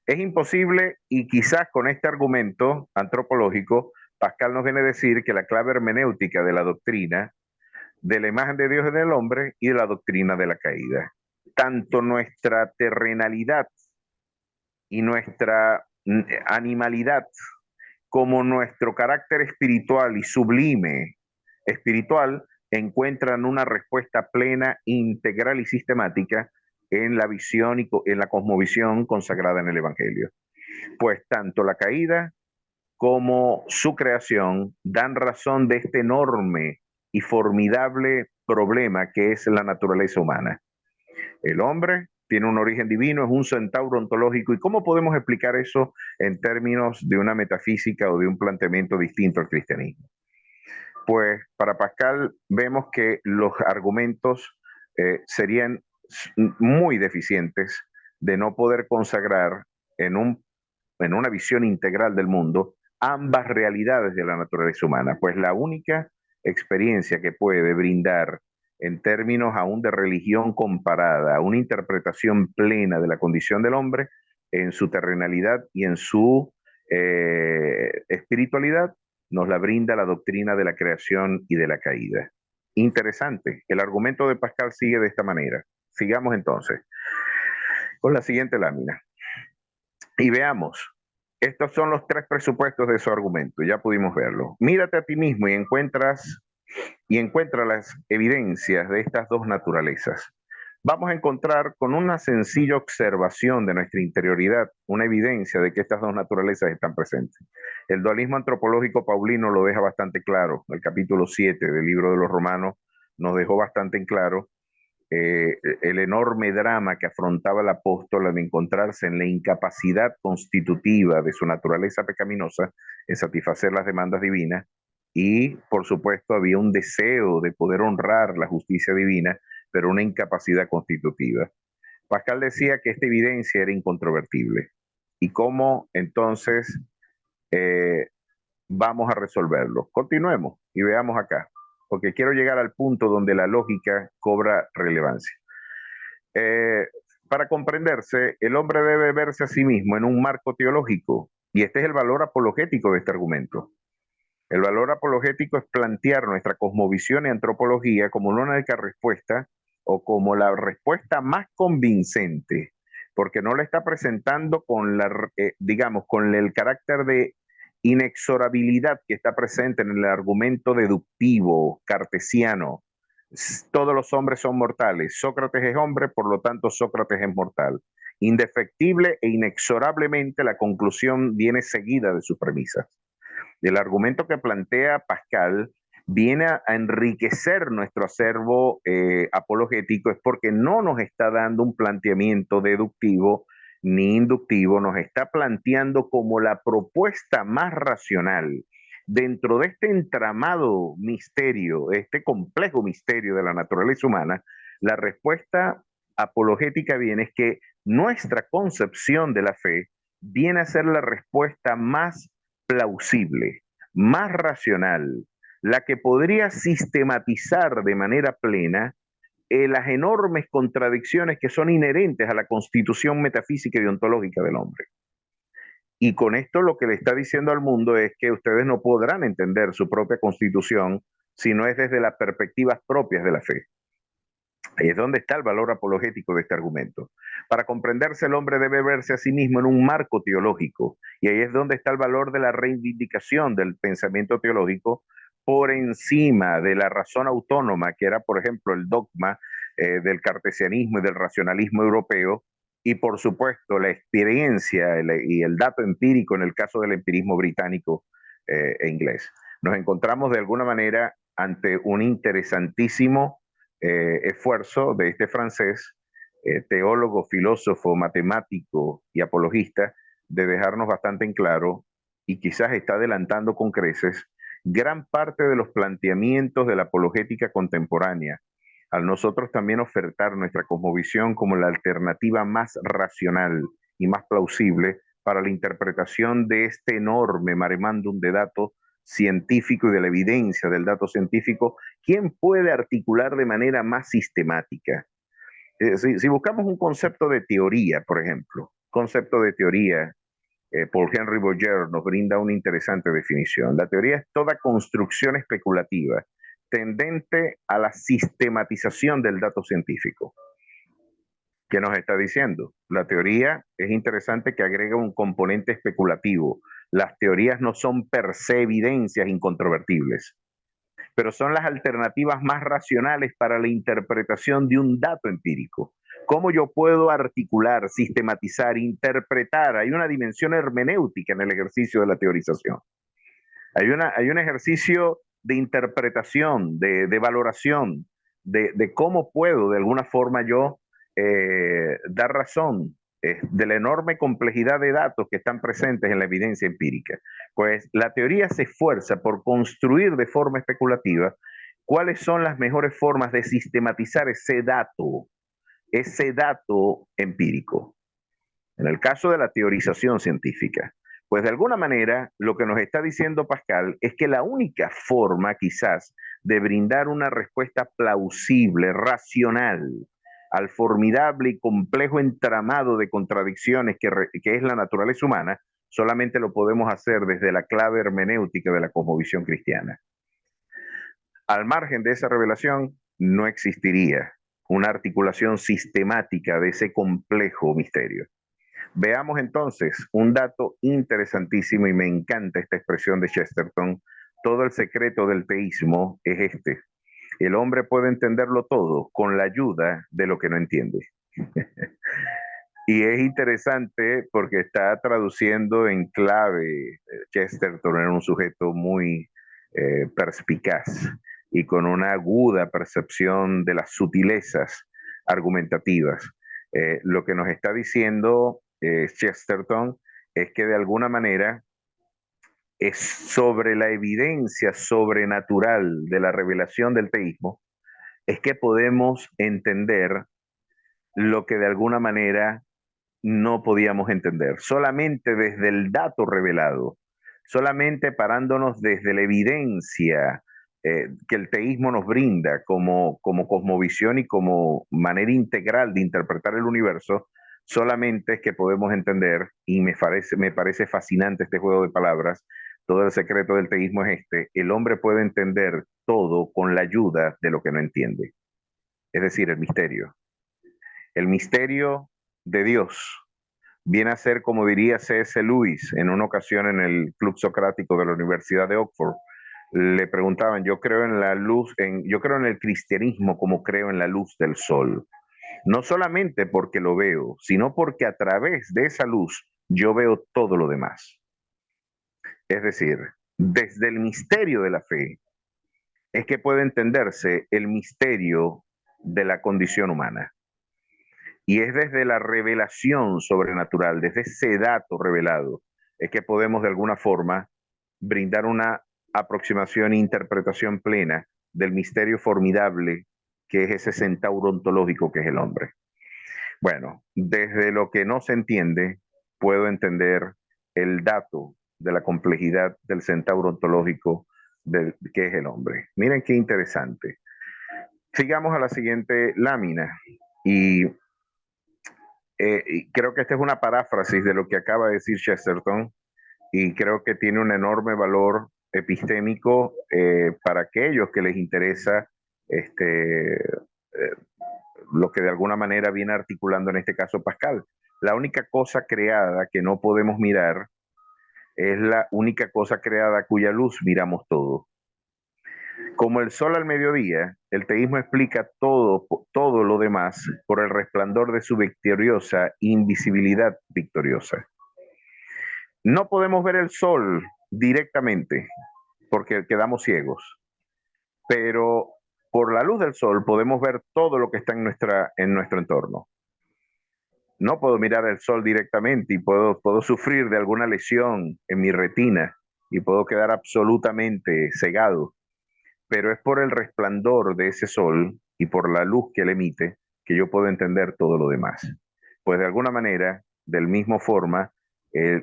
Es imposible, y quizás con este argumento antropológico, Pascal nos viene a decir que la clave hermenéutica de la doctrina de la imagen de Dios en el hombre y de la doctrina de la caída. Tanto nuestra terrenalidad y nuestra animalidad como nuestro carácter espiritual y sublime espiritual encuentran una respuesta plena, integral y sistemática en la visión y en la cosmovisión consagrada en el Evangelio. Pues tanto la caída como su creación dan razón de este enorme y formidable problema que es la naturaleza humana. El hombre tiene un origen divino, es un centauro ontológico. ¿Y cómo podemos explicar eso en términos de una metafísica o de un planteamiento distinto al cristianismo? Pues para Pascal vemos que los argumentos serían muy deficientes de no poder consagrar en, en una visión integral del mundo ambas realidades de la naturaleza humana, pues la única experiencia que puede brindar en términos aún de religión comparada, una interpretación plena de la condición del hombre en su terrenalidad y en su espiritualidad, nos la brinda la doctrina de la creación y de la caída. Interesante, el argumento de Pascal sigue de esta manera. Sigamos entonces con la siguiente lámina. Y veamos, estos son los tres presupuestos de su argumento, ya pudimos verlo. Mírate a ti mismo y encuentra las evidencias de estas dos naturalezas. Vamos a encontrar con una sencilla observación de nuestra interioridad una evidencia de que estas dos naturalezas están presentes. El dualismo antropológico paulino lo deja bastante claro. El capítulo 7 del libro de los Romanos nos dejó bastante en claro el enorme drama que afrontaba el apóstol al encontrarse en la incapacidad constitutiva de su naturaleza pecaminosa en satisfacer las demandas divinas, y por supuesto había un deseo de poder honrar la justicia divina, pero una incapacidad constitutiva. Pascal decía que esta evidencia era incontrovertible. ¿Y cómo entonces eh, vamos a resolverlo? Continuemos y veamos acá, porque quiero llegar al punto donde la lógica cobra relevancia. Eh, para comprenderse, el hombre debe verse a sí mismo en un marco teológico, y este es el valor apologético de este argumento. El valor apologético es plantear nuestra cosmovisión y antropología como una única respuesta o como la respuesta más convincente, porque no la está presentando con digamos, con el carácter de inexorabilidad que está presente en el argumento deductivo cartesiano. Todos los hombres son mortales. Sócrates es hombre, por lo tanto Sócrates es mortal. Indefectible e inexorablemente la conclusión viene seguida de sus premisas. El argumento que plantea Pascal viene a enriquecer nuestro acervo apologético, es porque no nos está dando un planteamiento deductivo ni inductivo, nos está planteando como la propuesta más racional dentro de este entramado misterio, este complejo misterio de la naturaleza humana, la respuesta apologética viene es que nuestra concepción de la fe viene a ser la respuesta más plausible, más racional, la que podría sistematizar de manera plena las enormes contradicciones que son inherentes a la constitución metafísica y ontológica del hombre. Y con esto lo que le está diciendo al mundo es que ustedes no podrán entender su propia constitución si no es desde las perspectivas propias de la fe. Ahí es donde está el valor apologético de este argumento. Para comprenderse, el hombre debe verse a sí mismo en un marco teológico. Y ahí es donde está el valor de la reivindicación del pensamiento teológico por encima de la razón autónoma, que era, por ejemplo, el dogma del cartesianismo y del racionalismo europeo, y por supuesto la experiencia y el dato empírico en el caso del empirismo británico e inglés. Nos encontramos de alguna manera ante un interesantísimo esfuerzo de este francés, teólogo, filósofo, matemático y apologista, de dejarnos bastante en claro, y quizás está adelantando con creces, gran parte de los planteamientos de la apologética contemporánea, al nosotros también ofertar nuestra cosmovisión como la alternativa más racional y más plausible para la interpretación de este enorme maremándum de datos científico y de la evidencia del dato científico. ¿Quién puede articular de manera más sistemática? Si buscamos un concepto de teoría, por ejemplo, concepto de teoría, Paul Henry Boyer nos brinda una interesante definición. La teoría es toda construcción especulativa tendente a la sistematización del dato científico. ¿Qué nos está diciendo? La teoría es interesante que agrega un componente especulativo. Las teorías no son per se evidencias incontrovertibles, pero son las alternativas más racionales para la interpretación de un dato empírico. ¿Cómo yo puedo articular, sistematizar, interpretar? Hay una dimensión hermenéutica en el ejercicio de la teorización. Hay un ejercicio de interpretación, de valoración, de cómo puedo de alguna forma yo dar razón de la enorme complejidad de datos que están presentes en la evidencia empírica. Pues la teoría se esfuerza por construir de forma especulativa cuáles son las mejores formas de sistematizar ese dato empírico. En el caso de la teorización científica, pues de alguna manera lo que nos está diciendo Pascal es que la única forma quizás de brindar una respuesta plausible, racional, al formidable y complejo entramado de contradicciones que es la naturaleza humana, solamente lo podemos hacer desde la clave hermenéutica de la cosmovisión cristiana. Al margen de esa revelación, no existiría una articulación sistemática de ese complejo misterio. Veamos entonces un dato interesantísimo, y me encanta esta expresión de Chesterton: todo el secreto del teísmo es este: el hombre puede entenderlo todo con la ayuda de lo que no entiende. Y es interesante porque está traduciendo en clave. Chesterton era un sujeto muy perspicaz y con una aguda percepción de las sutilezas argumentativas. Lo que nos está diciendo Chesterton es que de alguna manera es sobre la evidencia sobrenatural de la revelación del teísmo es que podemos entender lo que de alguna manera no podíamos entender, solamente desde el dato revelado, solamente parándonos desde la evidencia que el teísmo nos brinda como cosmovisión y como manera integral de interpretar el universo. Solamente es que podemos entender, y me parece fascinante este juego de palabras. Todo el secreto del teísmo es este: el hombre puede entender todo con la ayuda de lo que no entiende, es decir, el misterio. El misterio de Dios viene a ser, como diría C.S. Lewis en una ocasión en el Club Socrático de la Universidad de Oxford. Le preguntaban: yo creo en la luz, yo creo en el cristianismo como creo en la luz del sol. No solamente porque lo veo, sino porque a través de esa luz yo veo todo lo demás. Es decir, desde el misterio de la fe es que puede entenderse el misterio de la condición humana. Y es desde la revelación sobrenatural, desde ese dato revelado, es que podemos de alguna forma brindar una aproximación e interpretación plena del misterio formidable que es ese centauro ontológico que es el hombre. Bueno, desde lo que no se entiende, puedo entender el dato de la complejidad del centauro ontológico que es el hombre. Miren qué interesante. Sigamos a la siguiente lámina y creo que esta es una paráfrasis de lo que acaba de decir Chesterton y creo que tiene un enorme valor epistémico para aquellos que les interesa lo que de alguna manera viene articulando en este caso Pascal. La única cosa creada que no podemos mirar es la única cosa creada cuya luz miramos todo. Como el sol al mediodía, el teísmo explica todo lo demás por el resplandor de su victoriosa invisibilidad victoriosa. No podemos ver el sol directamente porque quedamos ciegos, pero por la luz del sol podemos ver todo lo que está en nuestro entorno. No puedo mirar el sol directamente y puedo sufrir de alguna lesión en mi retina y puedo quedar absolutamente cegado, pero es por el resplandor de ese sol y por la luz que él emite que yo puedo entender todo lo demás. Pues de alguna manera, del mismo forma,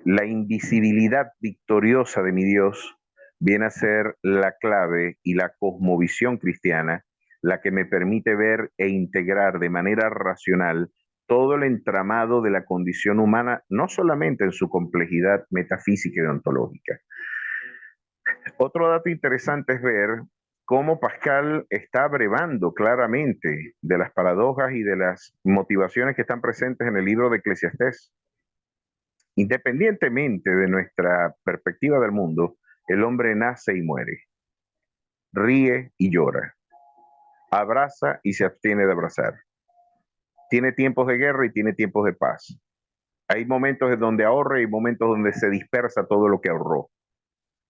la invisibilidad victoriosa de mi Dios viene a ser la clave y la cosmovisión cristiana, la que me permite ver e integrar de manera racional todo el entramado de la condición humana, no solamente en su complejidad metafísica y ontológica. Otro dato interesante es ver cómo Pascal está abrevando claramente de las paradojas y de las motivaciones que están presentes en el libro de Eclesiastés. Independientemente de nuestra perspectiva del mundo, el hombre nace y muere, ríe y llora, abraza y se abstiene de abrazar. Tiene tiempos de guerra y tiene tiempos de paz. Hay momentos en donde ahorra y momentos donde se dispersa todo lo que ahorró.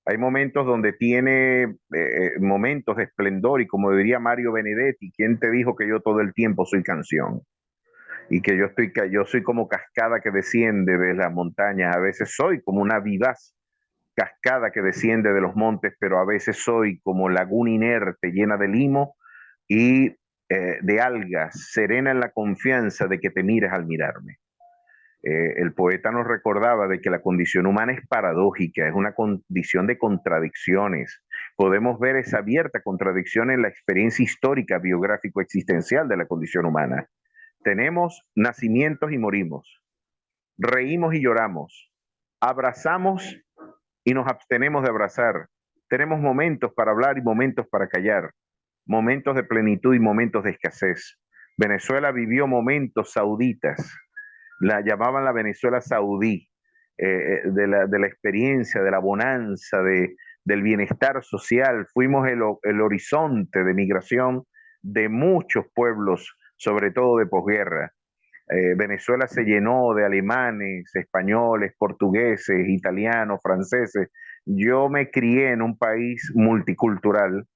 Hay momentos donde tiene momentos de esplendor y como diría Mario Benedetti, ¿quién te dijo que yo todo el tiempo soy canción? Y que yo soy como cascada que desciende de las montañas, a veces soy como una vivaz cascada que desciende de los montes, pero a veces soy como laguna inerte llena de limo y de algas, serena en la confianza de que te mires al mirarme. El poeta nos recordaba de que la condición humana es paradójica, es una condición de contradicciones. Podemos ver esa abierta contradicción en la experiencia histórica, biográfico, existencial de la condición humana. Tenemos nacimientos y morimos, reímos y lloramos, abrazamos y nos abstenemos de abrazar. Tenemos momentos para hablar y momentos para callar, momentos de plenitud y momentos de escasez. Venezuela vivió momentos sauditas, la llamaban la Venezuela saudí, de la experiencia, de la bonanza, del bienestar social. Fuimos el horizonte de migración de muchos pueblos, sobre todo de posguerra. Venezuela se llenó de alemanes, españoles, portugueses, italianos, franceses. Yo me crié en un país multicultural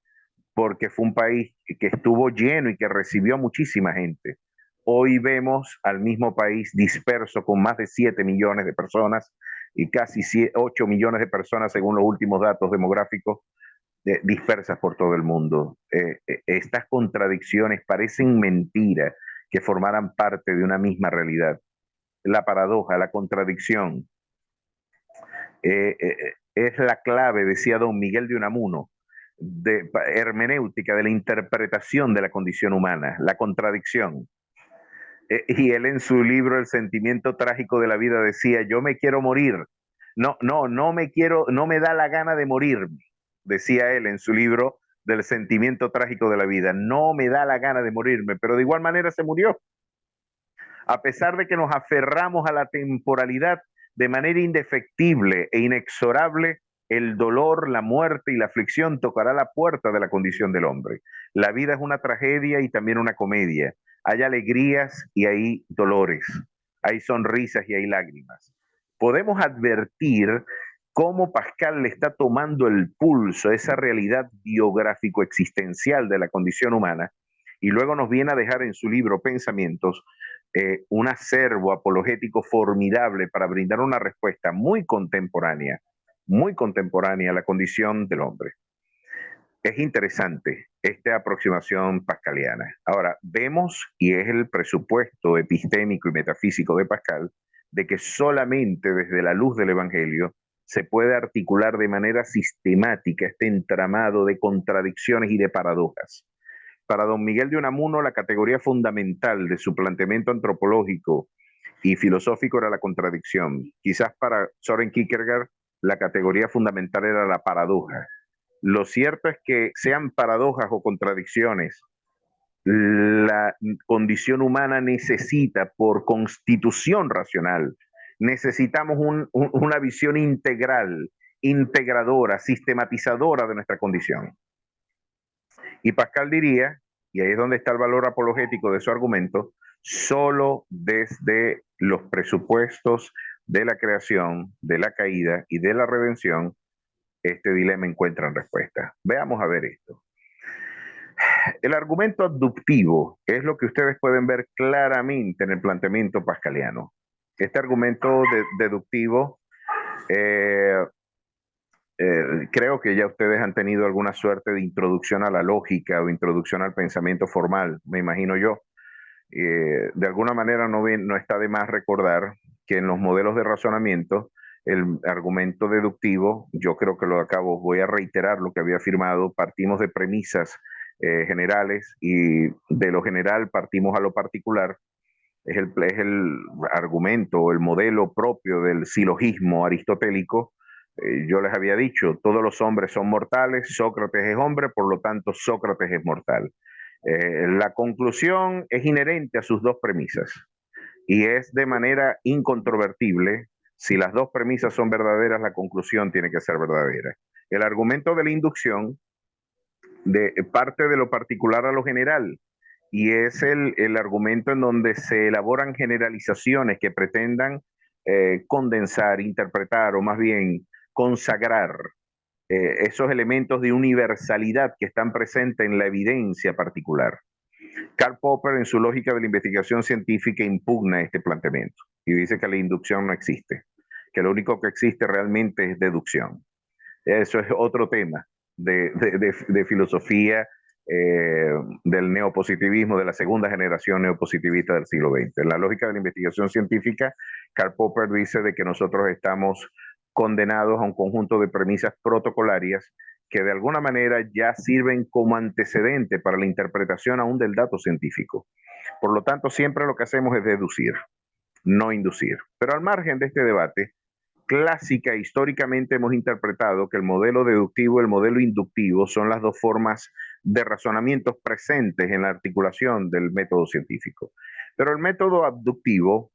porque fue un país que estuvo lleno y que recibió muchísima gente. Hoy vemos al mismo país disperso con más de 7 millones de personas y casi 8 millones de personas según los últimos datos demográficos dispersas por todo el mundo. Estas contradicciones parecen mentira que formaran parte de una misma realidad. La paradoja, la contradicción, es la clave, decía don Miguel de Unamuno, de hermenéutica, de la interpretación de la condición humana, la contradicción. Y él en su libro El sentimiento trágico de la vida decía, yo me quiero morir. No me quiero, no me da la gana de morirme, decía él en su libro del sentimiento trágico de la vida. No me da la gana de morirme, pero de igual manera se murió. A pesar de que nos aferramos a la temporalidad de manera indefectible e inexorable, el dolor, la muerte y la aflicción tocará la puerta de la condición del hombre. La vida es una tragedia y también una comedia. Hay alegrías y hay dolores, hay sonrisas y hay lágrimas. Podemos advertir cómo Pascal le está tomando el pulso a esa realidad biográfico-existencial de la condición humana y luego nos viene a dejar en su libro Pensamientos un acervo apologético formidable para brindar una respuesta muy contemporánea muy contemporánea a la condición del hombre. Es interesante esta aproximación pascaliana. Ahora, vemos, y es el presupuesto epistémico y metafísico de Pascal, de que solamente desde la luz del Evangelio se puede articular de manera sistemática este entramado de contradicciones y de paradojas. Para don Miguel de Unamuno, la categoría fundamental de su planteamiento antropológico y filosófico era la contradicción. Quizás para Soren Kierkegaard la categoría fundamental era la paradoja. Lo cierto es que sean paradojas o contradicciones, la condición humana necesita por constitución racional, necesitamos una visión integral, integradora, sistematizadora de nuestra condición. Y Pascal diría, y ahí es donde está el valor apologético de su argumento, solo desde los presupuestos de la creación, de la caída y de la redención, este dilema encuentra respuesta. Veamos a ver esto. El argumento abductivo es lo que ustedes pueden ver claramente en el planteamiento pascaliano. Este argumento deductivo, creo que ya ustedes han tenido alguna suerte de introducción a la lógica o introducción al pensamiento formal, me imagino yo. De alguna manera no está de más recordar que en los modelos de razonamiento, el argumento deductivo, yo creo que lo acabo, voy a reiterar lo que había afirmado, partimos de premisas generales y de lo general partimos a lo particular. Es el argumento, el modelo propio del silogismo aristotélico. Yo les había dicho, todos los hombres son mortales, Sócrates es hombre, por lo tanto Sócrates es mortal. La conclusión es inherente a sus dos premisas y es de manera incontrovertible. Si las dos premisas son verdaderas, la conclusión tiene que ser verdadera. El argumento de la inducción parte de lo particular a lo general y es el argumento en donde se elaboran generalizaciones que pretendan condensar, interpretar o más bien consagrar esos elementos de universalidad que están presentes en la evidencia particular. Karl Popper, en su lógica de la investigación científica, impugna este planteamiento y dice que la inducción no existe, que lo único que existe realmente es deducción. Eso es otro tema de filosofía del neopositivismo, de la segunda generación neopositivista del siglo XX. En la lógica de la investigación científica, Karl Popper dice de que nosotros estamos condenados a un conjunto de premisas protocolarias que de alguna manera ya sirven como antecedente para la interpretación aún del dato científico. Por lo tanto, siempre lo que hacemos es deducir, no inducir. Pero al margen de este debate, clásica e históricamente hemos interpretado que el modelo deductivo y el modelo inductivo son las dos formas de razonamientos presentes en la articulación del método científico. Pero el método abductivo,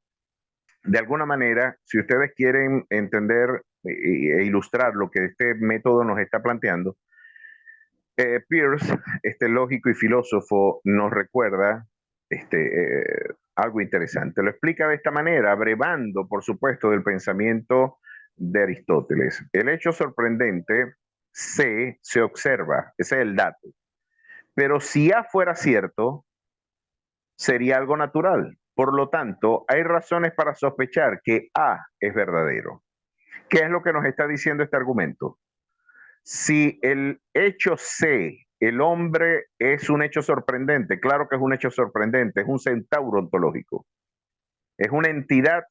de alguna manera, si ustedes quieren entender e ilustrar lo que este método nos está planteando, Peirce, este lógico y filósofo, nos recuerda algo interesante. Lo explica de esta manera, abrevando, por supuesto, del pensamiento de Aristóteles. El hecho sorprendente se observa, ese es el dato. Pero si A fuera cierto, sería algo natural. Por lo tanto, hay razones para sospechar que A es verdadero. ¿Qué es lo que nos está diciendo este argumento? Si el hecho C, el hombre, es un hecho sorprendente, claro que es un hecho sorprendente, es un centauro ontológico, es una entidad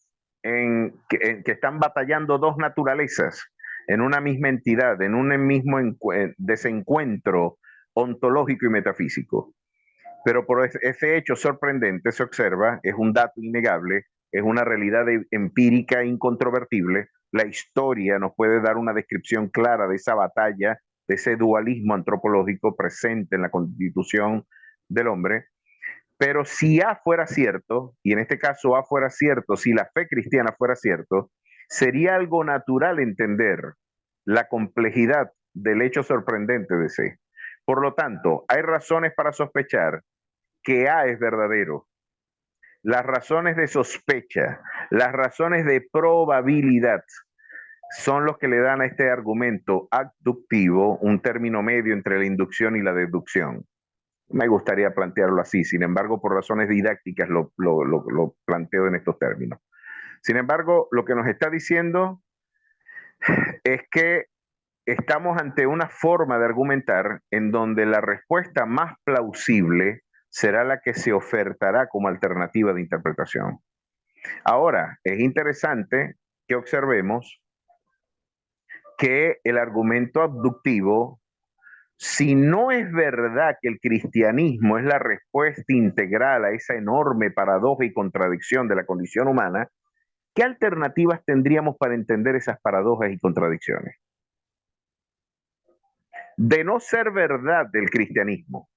en que están batallando dos naturalezas en una misma entidad, en un mismo desencuentro ontológico y metafísico. Pero por ese hecho sorprendente se observa, es un dato innegable, es una realidad empírica incontrovertible. La historia nos puede dar una descripción clara de esa batalla, de ese dualismo antropológico presente en la constitución del hombre. Pero si A fuera cierto, y en este caso A fuera cierto, si la fe cristiana fuera cierto, sería algo natural entender la complejidad del hecho sorprendente de C. Por lo tanto, hay razones para sospechar que A es verdadero. Las razones de sospecha, las razones de probabilidad son los que le dan a este argumento abductivo un término medio entre la inducción y la deducción. Me gustaría plantearlo así, sin embargo, por razones didácticas lo planteo en estos términos. Sin embargo, lo que nos está diciendo es que estamos ante una forma de argumentar en donde la respuesta más plausible será la que se ofertará como alternativa de interpretación. Ahora, es interesante que observemos que el argumento abductivo, si no es verdad que el cristianismo es la respuesta integral a esa enorme paradoja y contradicción de la condición humana, ¿qué alternativas tendríamos para entender esas paradojas y contradicciones? De no ser verdad del cristianismo,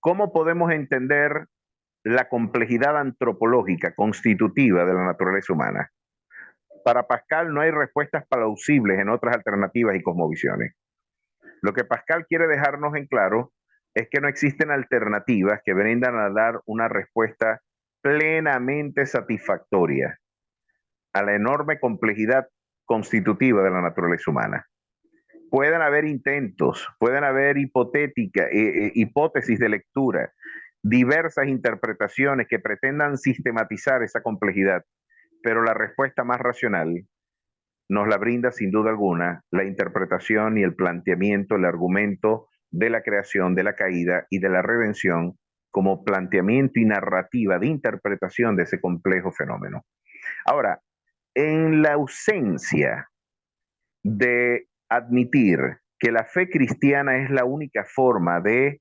¿cómo podemos entender la complejidad antropológica constitutiva de la naturaleza humana? Para Pascal no hay respuestas plausibles en otras alternativas y cosmovisiones. Lo que Pascal quiere dejarnos en claro es que no existen alternativas que brindan a dar una respuesta plenamente satisfactoria a la enorme complejidad constitutiva de la naturaleza humana. Pueden haber intentos, pueden haber hipótesis de lectura, diversas interpretaciones que pretendan sistematizar esa complejidad, pero la respuesta más racional nos la brinda sin duda alguna la interpretación y el planteamiento, el argumento de la creación, de la caída y de la redención como planteamiento y narrativa de interpretación de ese complejo fenómeno. Ahora, en la ausencia de admitir que la fe cristiana es la única forma de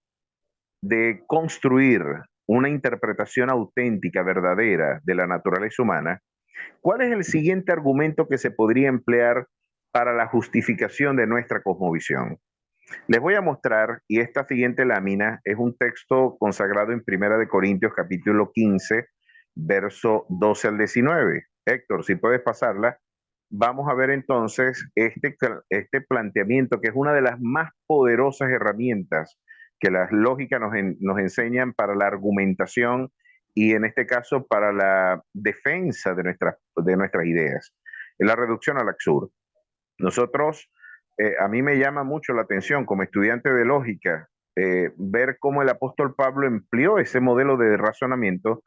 construir una interpretación auténtica, verdadera de la naturaleza humana, ¿cuál es el siguiente argumento que se podría emplear para la justificación de nuestra cosmovisión? Les voy a mostrar, y esta siguiente lámina es un texto consagrado en Primera de Corintios capítulo 15, verso 12 al 19. Héctor, si puedes pasarla, vamos a ver entonces este planteamiento que es una de las más poderosas herramientas que las lógicas nos enseñan para la argumentación y en este caso para la defensa de nuestras ideas. Es la reducción al absurdo. Nosotros, a mí me llama mucho la atención como estudiante de lógica, ver cómo el apóstol Pablo empleó ese modelo de razonamiento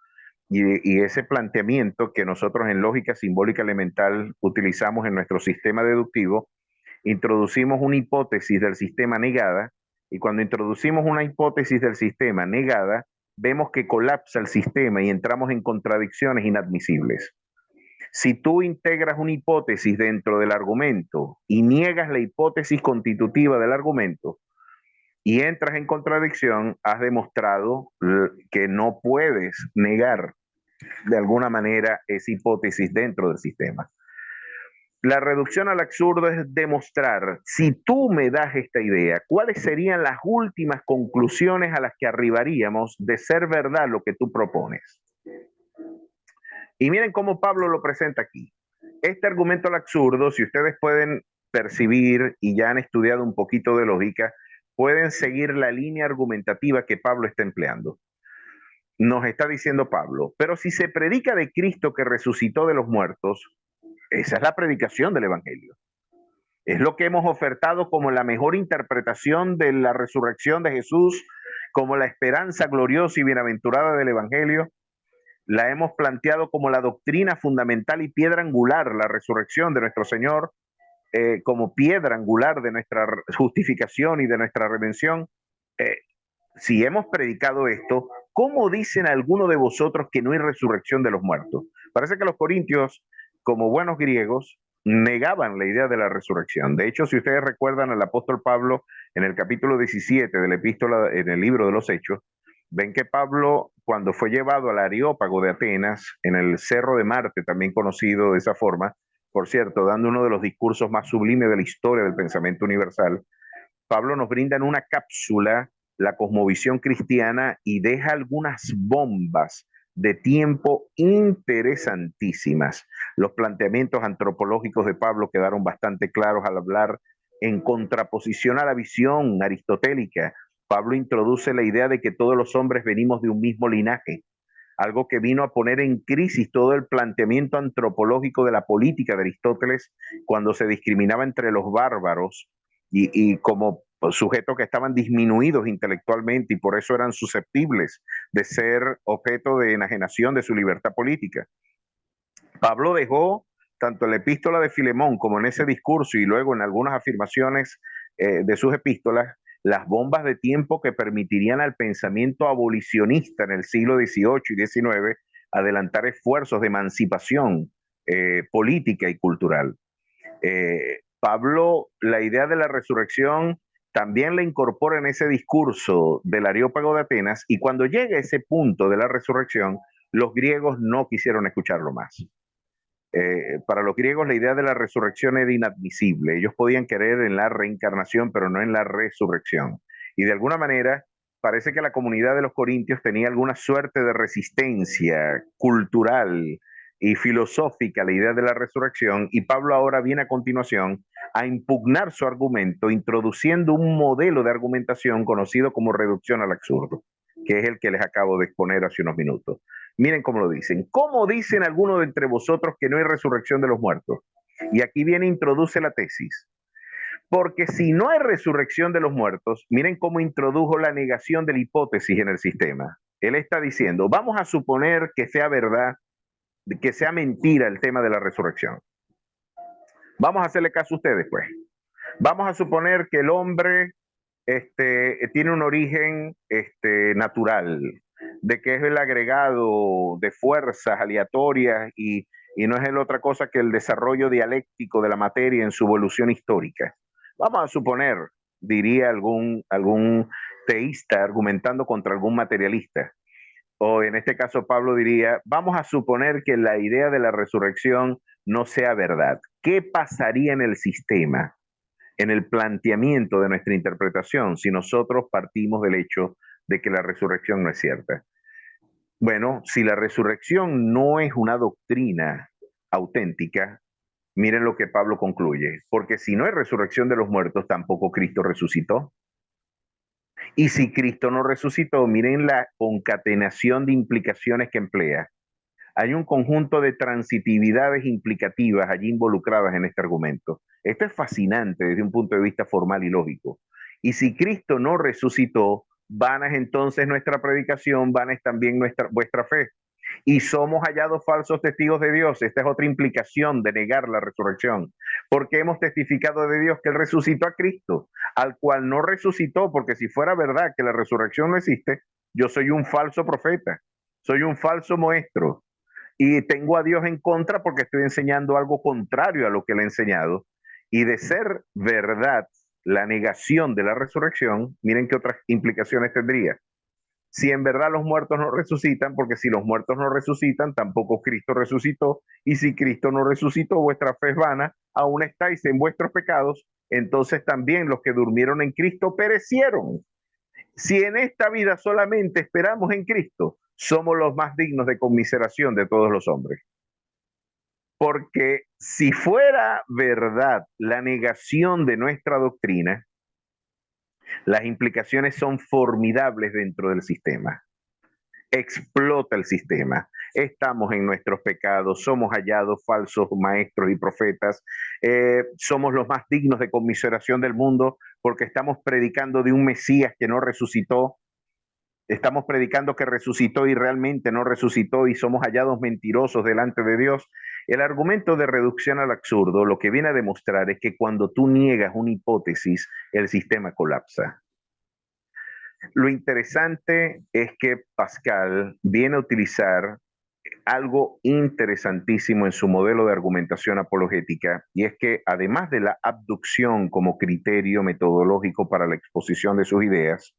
y ese planteamiento que nosotros en lógica simbólica elemental utilizamos en nuestro sistema deductivo. Introducimos una hipótesis del sistema negada, y cuando introducimos una hipótesis del sistema negada, vemos que colapsa el sistema y entramos en contradicciones inadmisibles. Si tú integras una hipótesis dentro del argumento y niegas la hipótesis constitutiva del argumento y entras en contradicción, has demostrado que no puedes negar de alguna manera esa hipótesis dentro del sistema. La reducción al absurdo es demostrar, si tú me das esta idea, cuáles serían las últimas conclusiones a las que arribaríamos de ser verdad lo que tú propones. Y miren cómo Pablo lo presenta aquí. Este argumento al absurdo, si ustedes pueden percibir y ya han estudiado un poquito de lógica, pueden seguir la línea argumentativa que Pablo está empleando. Nos está diciendo Pablo, pero si se predica de Cristo que resucitó de los muertos, esa es la predicación del Evangelio. Es lo que hemos ofertado como la mejor interpretación de la resurrección de Jesús, como la esperanza gloriosa y bienaventurada del Evangelio. La hemos planteado como la doctrina fundamental y piedra angular, la resurrección de nuestro Señor, como piedra angular de nuestra justificación y de nuestra redención. Si hemos predicado esto, ¿cómo dicen algunos de vosotros que no hay resurrección de los muertos? Parece que los corintios, como buenos griegos, negaban la idea de la resurrección. De hecho, si ustedes recuerdan al apóstol Pablo en el capítulo 17 de la epístola, en el libro de los Hechos, ven que Pablo, cuando fue llevado al Areópago de Atenas, en el Cerro de Marte, también conocido de esa forma, por cierto, dando uno de los discursos más sublimes de la historia del pensamiento universal, Pablo nos brinda en una cápsula la cosmovisión cristiana y deja algunas bombas de tiempo interesantísimas. Los planteamientos antropológicos de Pablo quedaron bastante claros al hablar en contraposición a la visión aristotélica. Pablo introduce la idea de que todos los hombres venimos de un mismo linaje, algo que vino a poner en crisis todo el planteamiento antropológico de la política de Aristóteles cuando se discriminaba entre los bárbaros y como sujetos que estaban disminuidos intelectualmente y por eso eran susceptibles de ser objeto de enajenación de su libertad política. Pablo dejó tanto en la epístola de Filemón como en ese discurso y luego en algunas afirmaciones de sus epístolas, las bombas de tiempo que permitirían al pensamiento abolicionista en el siglo XVIII y XIX adelantar esfuerzos de emancipación política y cultural. Pablo, la idea de la resurrección también la incorpora en ese discurso del Areópago de Atenas, y cuando llega a ese punto de la resurrección, los griegos no quisieron escucharlo más. Para los griegos la idea de la resurrección era inadmisible. Ellos podían creer en la reencarnación, pero no en la resurrección. Y de alguna manera parece que la comunidad de los corintios tenía alguna suerte de resistencia cultural y filosófica a la idea de la resurrección, y Pablo ahora viene a continuación a impugnar su argumento, introduciendo un modelo de argumentación conocido como reducción al absurdo, que es el que les acabo de exponer hace unos minutos. Miren cómo lo dicen. ¿Cómo dicen algunos de entre vosotros que no hay resurrección de los muertos? Y aquí viene, introduce la tesis. Porque si no hay resurrección de los muertos, miren cómo introdujo la negación de la hipótesis en el sistema. Él está diciendo, vamos a suponer que sea verdad, que sea mentira el tema de la resurrección. Vamos a hacerle caso a ustedes, pues. Vamos a suponer que el hombre tiene un origen natural, de que es el agregado de fuerzas aleatorias y no es el otra cosa que el desarrollo dialéctico de la materia en su evolución histórica. Vamos a suponer, diría algún teísta argumentando contra algún materialista, o en este caso Pablo diría, vamos a suponer que la idea de la resurrección no sea verdad. ¿Qué pasaría en el sistema, en el planteamiento de nuestra interpretación, si nosotros partimos del hecho de que la resurrección no es cierta? Bueno, si la resurrección no es una doctrina auténtica, miren lo que Pablo concluye, porque si no hay resurrección de los muertos, tampoco Cristo resucitó. Y si Cristo no resucitó, miren la concatenación de implicaciones que emplea. Hay un conjunto de transitividades implicativas allí involucradas en este argumento. Esto es fascinante desde un punto de vista formal y lógico. Y si Cristo no resucitó, vana es entonces nuestra predicación, vana es también vuestra fe. Y somos hallados falsos testigos de Dios. Esta es otra implicación de negar la resurrección, porque hemos testificado de Dios que Él resucitó a Cristo, al cual no resucitó, porque si fuera verdad que la resurrección no existe, yo soy un falso profeta, soy un falso maestro, y tengo a Dios en contra porque estoy enseñando algo contrario a lo que Él ha enseñado. Y de ser verdad la negación de la resurrección, miren qué otras implicaciones tendría. Si en verdad los muertos no resucitan, porque si los muertos no resucitan, tampoco Cristo resucitó, y si Cristo no resucitó, vuestra fe es vana, aún estáis en vuestros pecados, entonces también los que durmieron en Cristo perecieron. Si en esta vida solamente esperamos en Cristo, somos los más dignos de conmiseración de todos los hombres. Porque si fuera verdad la negación de nuestra doctrina, las implicaciones son formidables dentro del sistema. Explota el sistema. Estamos en nuestros pecados, somos hallados falsos maestros y profetas, somos los más dignos de conmiseración del mundo porque estamos predicando de un Mesías que no resucitó. Estamos predicando que resucitó y realmente no resucitó, y somos hallados mentirosos delante de Dios. El argumento de reducción al absurdo lo que viene a demostrar es que cuando tú niegas una hipótesis, el sistema colapsa. Lo interesante es que Pascal viene a utilizar algo interesantísimo en su modelo de argumentación apologética, y es que además de la abducción como criterio metodológico para la exposición de sus ideas,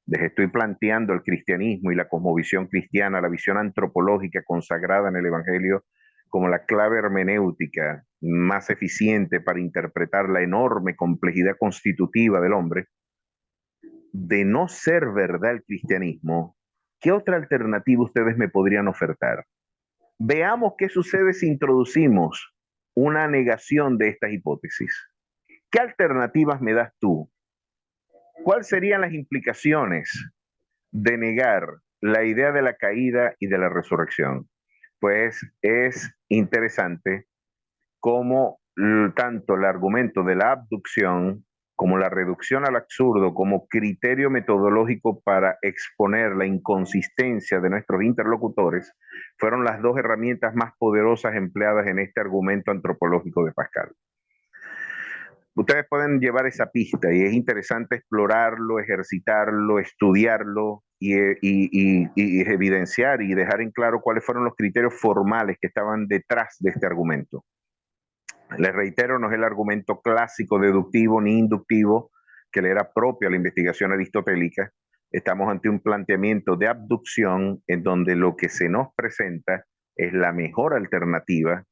les estoy planteando el cristianismo y la cosmovisión cristiana, la visión antropológica consagrada en el Evangelio, como la clave hermenéutica más eficiente para interpretar la enorme complejidad constitutiva del hombre. De no ser verdad el cristianismo, ¿qué otra alternativa ustedes me podrían ofertar? Veamos qué sucede si introducimos una negación de estas hipótesis. ¿Qué alternativas me das tú? ¿Cuáles serían las implicaciones de negar la idea de la caída y de la resurrección? Pues es interesante cómo tanto el argumento de la abducción como la reducción al absurdo, como criterio metodológico para exponer la inconsistencia de nuestros interlocutores, fueron las dos herramientas más poderosas empleadas en este argumento antropológico de Pascal. Ustedes pueden llevar esa pista y es interesante explorarlo, ejercitarlo, estudiarlo y evidenciar y dejar en claro cuáles fueron los criterios formales que estaban detrás de este argumento. Les reitero, no es el argumento clásico deductivo ni inductivo que le era propio a la investigación aristotélica. Estamos ante un planteamiento de abducción en donde lo que se nos presenta es la mejor alternativa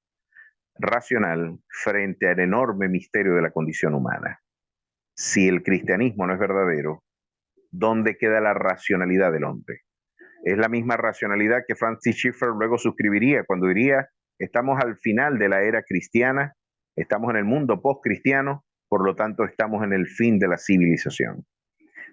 racional frente al enorme misterio de la condición humana. Si el cristianismo no es verdadero, ¿dónde queda la racionalidad del hombre? Es la misma racionalidad que Francis Schaeffer luego suscribiría cuando diría, estamos al final de la era cristiana, estamos en el mundo post-cristiano, por lo tanto estamos en el fin de la civilización.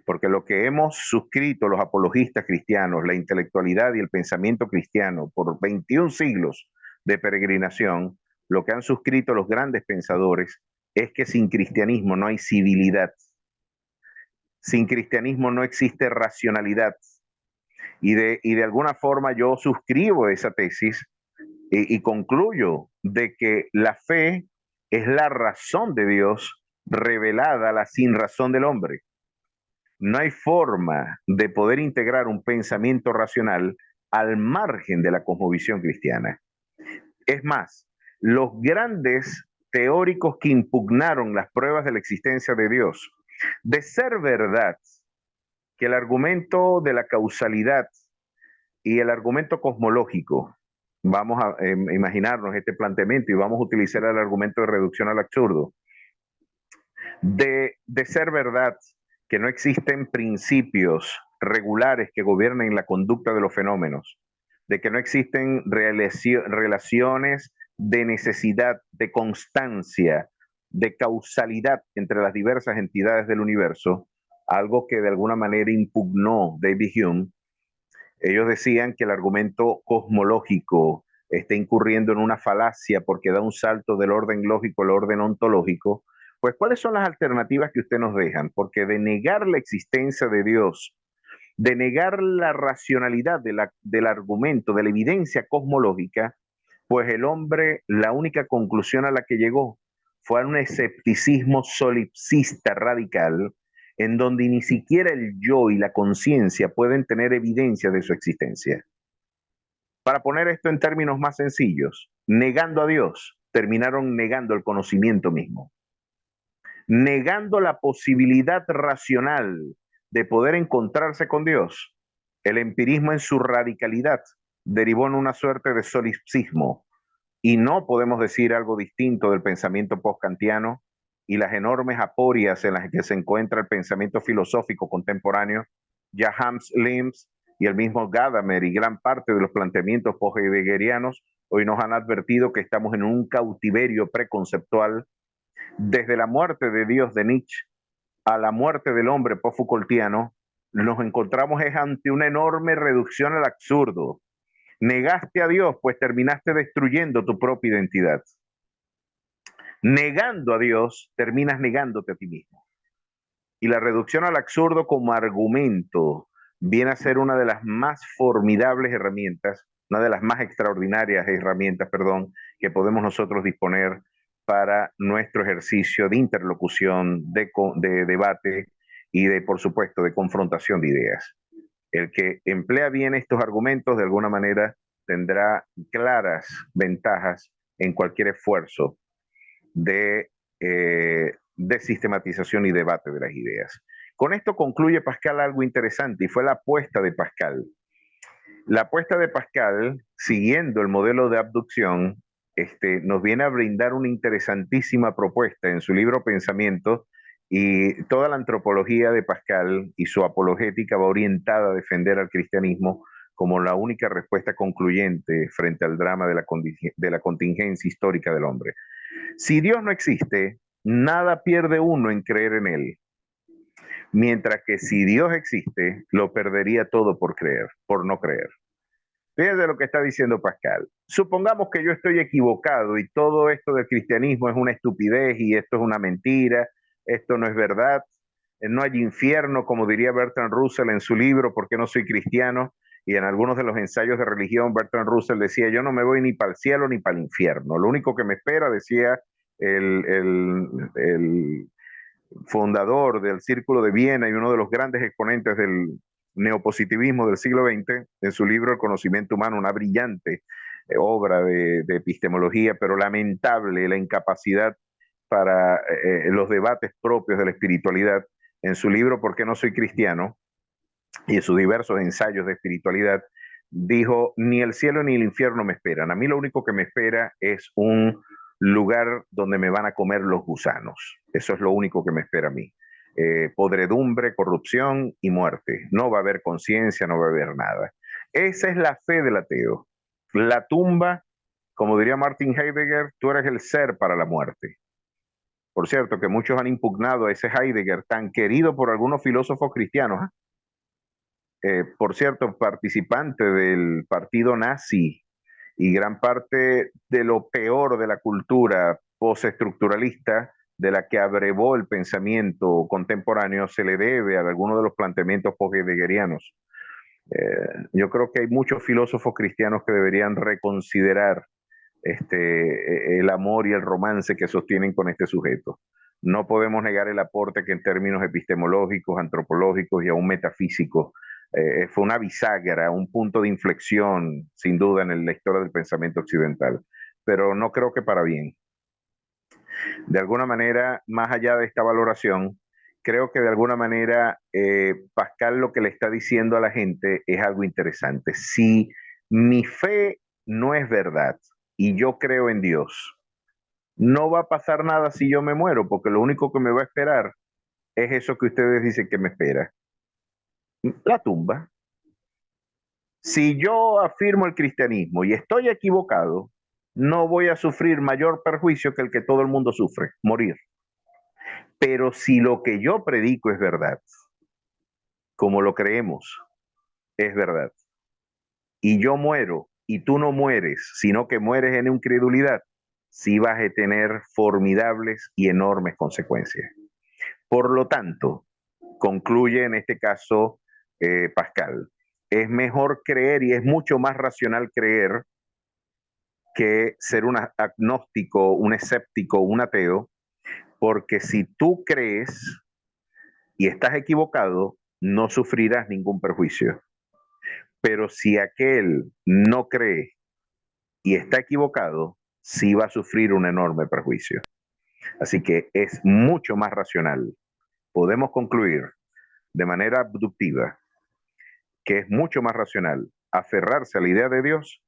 Porque lo que hemos suscrito los apologistas cristianos, la intelectualidad y el pensamiento cristiano por 21 siglos de peregrinación, lo que han suscrito los grandes pensadores es que sin cristianismo no hay civilidad. Sin cristianismo no existe racionalidad. Y de alguna forma yo suscribo esa tesis y concluyo de que la fe es la razón de Dios revelada a la sin razón del hombre. No hay forma de poder integrar un pensamiento racional al margen de la cosmovisión cristiana. Es más, los grandes teóricos que impugnaron las pruebas de la existencia de Dios, de ser verdad que el argumento de la causalidad y el argumento cosmológico, vamos a imaginarnos este planteamiento y vamos a utilizar el argumento de reducción al absurdo, de ser verdad que no existen principios regulares que gobiernen la conducta de los fenómenos, de que no existen relaciones de necesidad, de constancia, de causalidad entre las diversas entidades del universo, algo que de alguna manera impugnó David Hume. Ellos decían que el argumento cosmológico está incurriendo en una falacia porque da un salto del orden lógico al orden ontológico. Pues, ¿cuáles son las alternativas que usted nos dejan? Porque de negar la existencia de Dios, de negar la racionalidad del argumento, de la evidencia cosmológica, pues el hombre, la única conclusión a la que llegó fue a un escepticismo solipsista radical, en donde ni siquiera el yo y la conciencia pueden tener evidencia de su existencia. Para poner esto en términos más sencillos, negando a Dios, terminaron negando el conocimiento mismo, negando la posibilidad racional de poder encontrarse con Dios. El empirismo en su radicalidad derivó en una suerte de solipsismo, y no podemos decir algo distinto del pensamiento post-kantiano y las enormes aporias en las que se encuentra el pensamiento filosófico contemporáneo. Ya Leibniz y el mismo Gadamer y gran parte de los planteamientos post-heideggerianos hoy nos han advertido que estamos en un cautiverio preconceptual. Desde la muerte de Dios de Nietzsche a la muerte del hombre post-Foucaultiano, nos encontramos ante una enorme reducción al absurdo. Negaste a Dios, pues terminaste destruyendo tu propia identidad. Negando a Dios, terminas negándote a ti mismo. Y la reducción al absurdo como argumento viene a ser una de las más formidables herramientas, una de las más extraordinarias herramientas, perdón, que podemos nosotros disponer para nuestro ejercicio de interlocución, de debate y de, por supuesto, de confrontación de ideas. El que emplea bien estos argumentos de alguna manera tendrá claras ventajas en cualquier esfuerzo de sistematización y debate de las ideas. Con esto concluye Pascal algo interesante y fue la apuesta de Pascal. La apuesta de Pascal, siguiendo el modelo de abducción, nos viene a brindar una interesantísima propuesta en su libro Pensamiento, y toda la antropología de Pascal y su apologética va orientada a defender al cristianismo como la única respuesta concluyente frente al drama de la contingencia histórica del hombre. Si Dios no existe, nada pierde uno en creer en Él. Mientras que si Dios existe, lo perdería todo por creer, por no creer. Fíjense lo que está diciendo Pascal. Supongamos que yo estoy equivocado y todo esto del cristianismo es una estupidez y esto es una mentira esto no es verdad, no hay infierno, como diría Bertrand Russell en su libro ¿Por qué no soy cristiano? Y en algunos de los ensayos de religión, Bertrand Russell decía, yo no me voy ni para el cielo ni para el infierno, lo único que me espera, decía el fundador del Círculo de Viena y uno de los grandes exponentes del neopositivismo del siglo XX, en su libro El conocimiento humano, una brillante obra de epistemología, pero lamentable la incapacidad para los debates propios de la espiritualidad. En su libro ¿Por qué no soy cristiano? Y en sus diversos ensayos de espiritualidad, dijo, ni el cielo ni el infierno me esperan. A mí lo único que me espera es un lugar donde me van a comer los gusanos. Eso es lo único que me espera a mí. Podredumbre, corrupción y muerte. No va a haber conciencia, no va a haber nada. Esa es la fe del ateo. La tumba, como diría Martin Heidegger, tú eres el ser para la muerte. Por cierto, que muchos han impugnado a ese Heidegger tan querido por algunos filósofos cristianos, ¿eh? Por cierto, participante del partido nazi y gran parte de lo peor de la cultura postestructuralista de la que abrevó el pensamiento contemporáneo se le debe a algunos de los planteamientos post-heideggerianos. Yo creo que hay muchos filósofos cristianos que deberían reconsiderar el amor y el romance que sostienen con este sujeto. No podemos negar el aporte que en términos epistemológicos, antropológicos y aún metafísicos fue una bisagra, un punto de inflexión, sin duda, en la historia del pensamiento occidental. Pero no creo que para bien. De alguna manera, más allá de esta valoración, creo que de alguna manera Pascal lo que le está diciendo a la gente es algo interesante. Si mi fe no es verdad y yo creo en Dios, no va a pasar nada si yo me muero, porque lo único que me va a esperar es eso que ustedes dicen que me espera, la tumba. Si yo afirmo el cristianismo y estoy equivocado, no voy a sufrir mayor perjuicio que el que todo el mundo sufre, morir. Pero si lo que yo predico es verdad, como lo creemos, es verdad, y yo muero y tú no mueres, sino que mueres en incredulidad, sí vas a tener formidables y enormes consecuencias. Por lo tanto, concluye en este caso Pascal, es mejor creer y es mucho más racional creer que ser un agnóstico, un escéptico, un ateo, porque si tú crees y estás equivocado, no sufrirás ningún perjuicio. Pero si aquel no cree y está equivocado, sí va a sufrir un enorme perjuicio. Así que es mucho más racional. Podemos concluir de manera abductiva que es mucho más racional aferrarse a la idea de Dios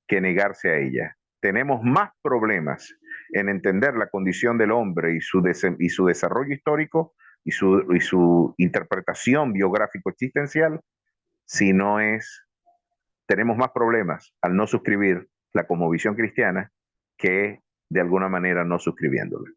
que negarse a ella. Tenemos más problemas en entender la condición del hombre y su desarrollo histórico y su interpretación biográfico existencial si no es, tenemos más problemas al no suscribir la cosmovisión cristiana que de alguna manera no suscribiéndola.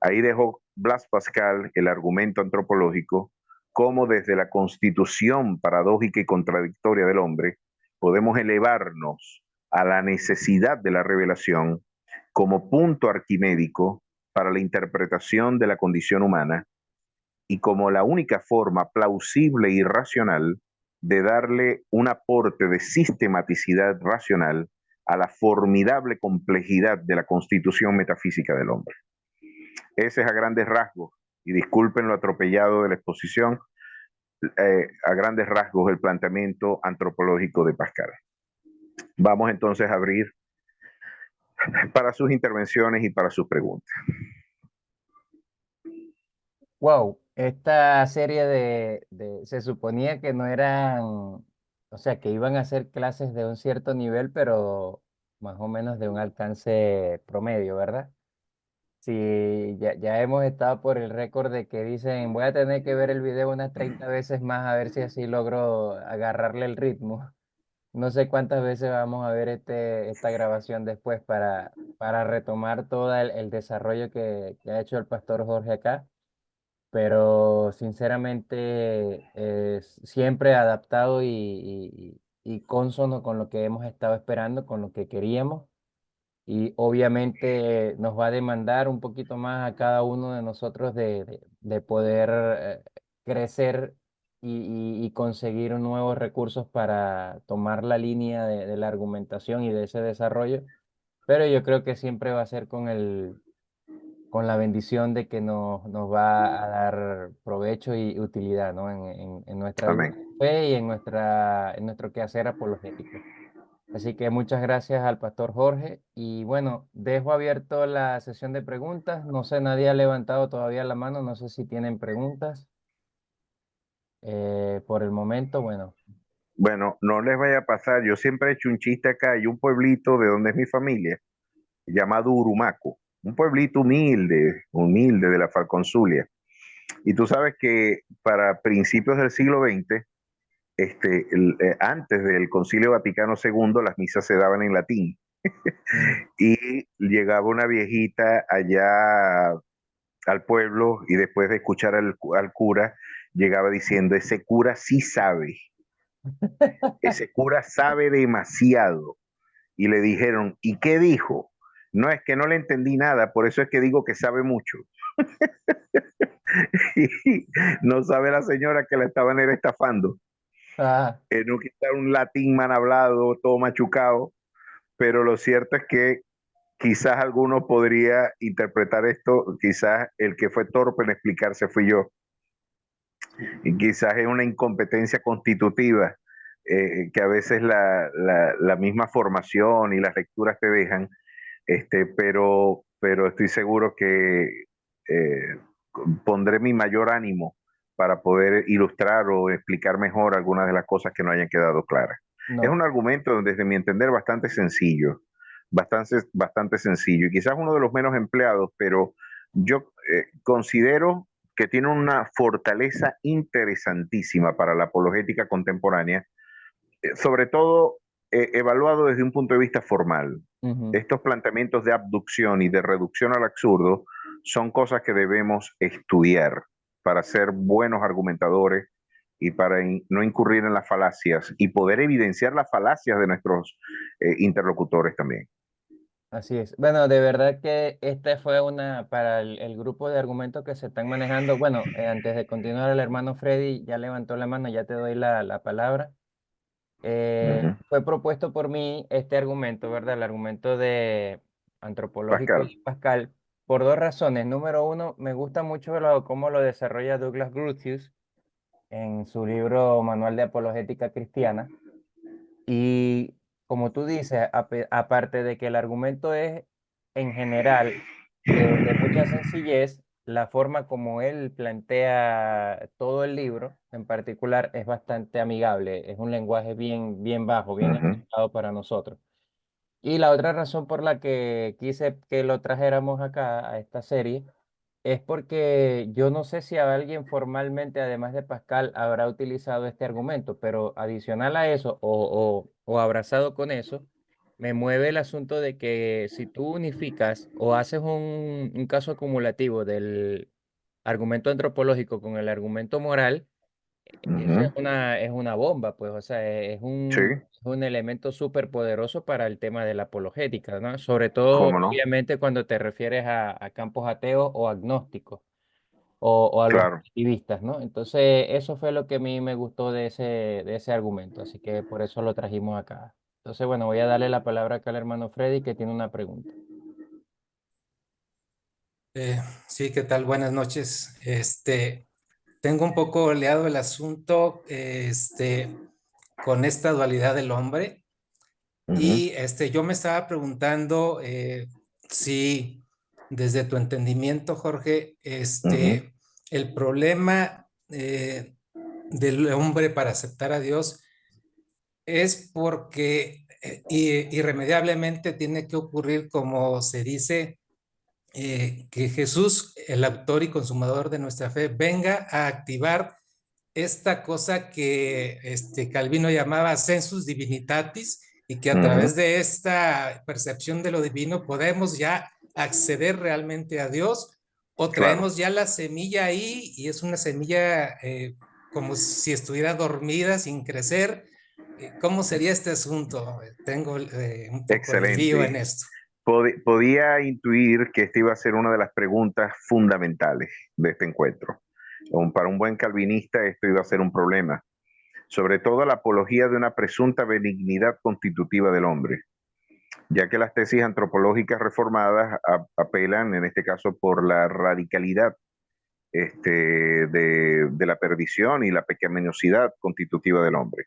Ahí dejó Blas Pascal el argumento antropológico, cómo desde la constitución paradójica y contradictoria del hombre podemos elevarnos a la necesidad de la revelación como punto arquimédico para la interpretación de la condición humana y como la única forma plausible y racional de darle un aporte de sistematicidad racional a la formidable complejidad de la constitución metafísica del hombre. Ese es a grandes rasgos, y disculpen lo atropellado de la exposición, a grandes rasgos el planteamiento antropológico de Pascal. Vamos entonces a abrir para sus intervenciones y para sus preguntas. Wow, esta serie se suponía que no eran, o sea, que iban a ser clases de un cierto nivel, pero más o menos de un alcance promedio, ¿verdad? Sí, ya hemos estado por el récord de que dicen, voy a tener que ver el video unas 30 veces más a ver si así logro agarrarle el ritmo. No sé cuántas veces vamos a ver esta grabación después para retomar todo el desarrollo que ha hecho el pastor Jorge acá, pero sinceramente siempre adaptado y consono con lo que hemos estado esperando, con lo que queríamos. y obviamente nos va a demandar un poquito más a cada uno de nosotros de poder crecer y conseguir nuevos recursos para tomar la línea de la argumentación y de ese desarrollo, pero yo creo que siempre va a ser con la bendición de que nos va a dar provecho y utilidad, ¿no? En nuestra vida Amén. de fe y en nuestro quehacer apologético. Así que muchas gracias al pastor Jorge. Y bueno, dejo abierto la sesión de preguntas. No sé, nadie ha levantado todavía la mano. No sé si tienen preguntas. Por el momento, bueno. Bueno, no les vaya a pasar. Yo siempre he hecho un chiste acá. Hay un pueblito de donde es mi familia, llamado Urumaco. Un pueblito humilde, humilde de la Falconzulia. Y tú sabes que para principios del siglo XX, antes del Concilio Vaticano II, las misas se daban en latín. Mm. Y llegaba una viejita allá al pueblo y después de escuchar al cura, llegaba diciendo, ese cura sabe demasiado. Y le dijeron, ¿y qué dijo? No, es que no le entendí nada, por eso es que digo que sabe mucho. Y no sabe la señora que la estaban era estafando. Ah, No quitar un latín mal hablado, todo machucado, pero lo cierto es que quizás alguno podría interpretar esto, quizás el que fue torpe en explicarse fui yo, y quizás es una incompetencia constitutiva que a veces la misma formación y las lecturas te dejan, pero estoy seguro que eh, pondré mi mayor ánimo para poder ilustrar o explicar mejor algunas de las cosas que no hayan quedado claras. Es no. un argumento, desde mi entender, bastante sencillo, bastante sencillo, y quizás uno de los menos empleados, pero yo considero que tiene una fortaleza interesantísima para la apologética contemporánea, sobre todo evaluado desde un punto de vista formal. Ujú. Estos planteamientos de abducción y de reducción al absurdo son cosas que debemos estudiar para ser buenos argumentadores y para no incurrir en las falacias y poder evidenciar las falacias de nuestros interlocutores también. Así es. Bueno, de verdad que esta fue para el grupo de argumentos que se están manejando. Bueno, antes de continuar, el hermano Freddy ya levantó la mano, ya te doy la palabra. Uh -huh. Fue propuesto por mí este argumento, ¿verdad? El argumento de antropológico Pascal. de Pascal, por dos razones. Número uno, me gusta mucho cómo lo desarrolla Douglas Groothuis en su libro Manual de Apologética Cristiana. Y como tú dices, aparte de que el argumento es en general de mucha sencillez, la forma como él plantea todo el libro en particular es bastante amigable, es un lenguaje bien bajo, Uh bien -huh. aceptado para nosotros. Y la otra razón por la que quise que lo trajéramos acá a esta serie es porque yo no sé si a alguien formalmente, además de Pascal, habrá utilizado este argumento, pero adicional a eso o abrazado con eso, me mueve el asunto de que si tú unificas o haces un caso acumulativo del argumento antropológico con el argumento moral, Uh eso -huh. es una bomba, pues, o sea, Sí, es un elemento súper poderoso para el tema de la apologética, ¿no? Sobre todo, cómo no, obviamente, cuando te refieres a campos ateos o agnósticos o a los claro. activistas, ¿no? Entonces, eso fue lo que a mí me gustó de ese argumento, así que por eso lo trajimos acá. Entonces, bueno, voy a darle la palabra acá al hermano Freddy, que tiene una pregunta. Sí, ¿qué tal? Buenas noches. Tengo un poco oleado el asunto, con esta dualidad del hombre Uh -huh. y yo me estaba preguntando si desde tu entendimiento, Jorge, Uh -huh. el problema del hombre para aceptar a Dios es porque irremediablemente tiene que ocurrir, como se dice, que Jesús, el autor y consumador de nuestra fe, venga a activar esta cosa que Calvino llamaba sensus divinitatis y que a Uh -huh. través de esta percepción de lo divino podemos ya acceder realmente a Dios o Claro. traemos ya la semilla ahí y es una semilla como si estuviera dormida sin crecer. ¿Cómo sería este asunto? Tengo un poco de lío en Excelente. esto. podía intuir que esta iba a ser una de las preguntas fundamentales de este encuentro. Para un buen calvinista esto iba a ser un problema, sobre todo la apología de una presunta benignidad constitutiva del hombre, ya que las tesis antropológicas reformadas apelan, en este caso, por la radicalidad de la perdición y la pecaminosidad constitutiva del hombre.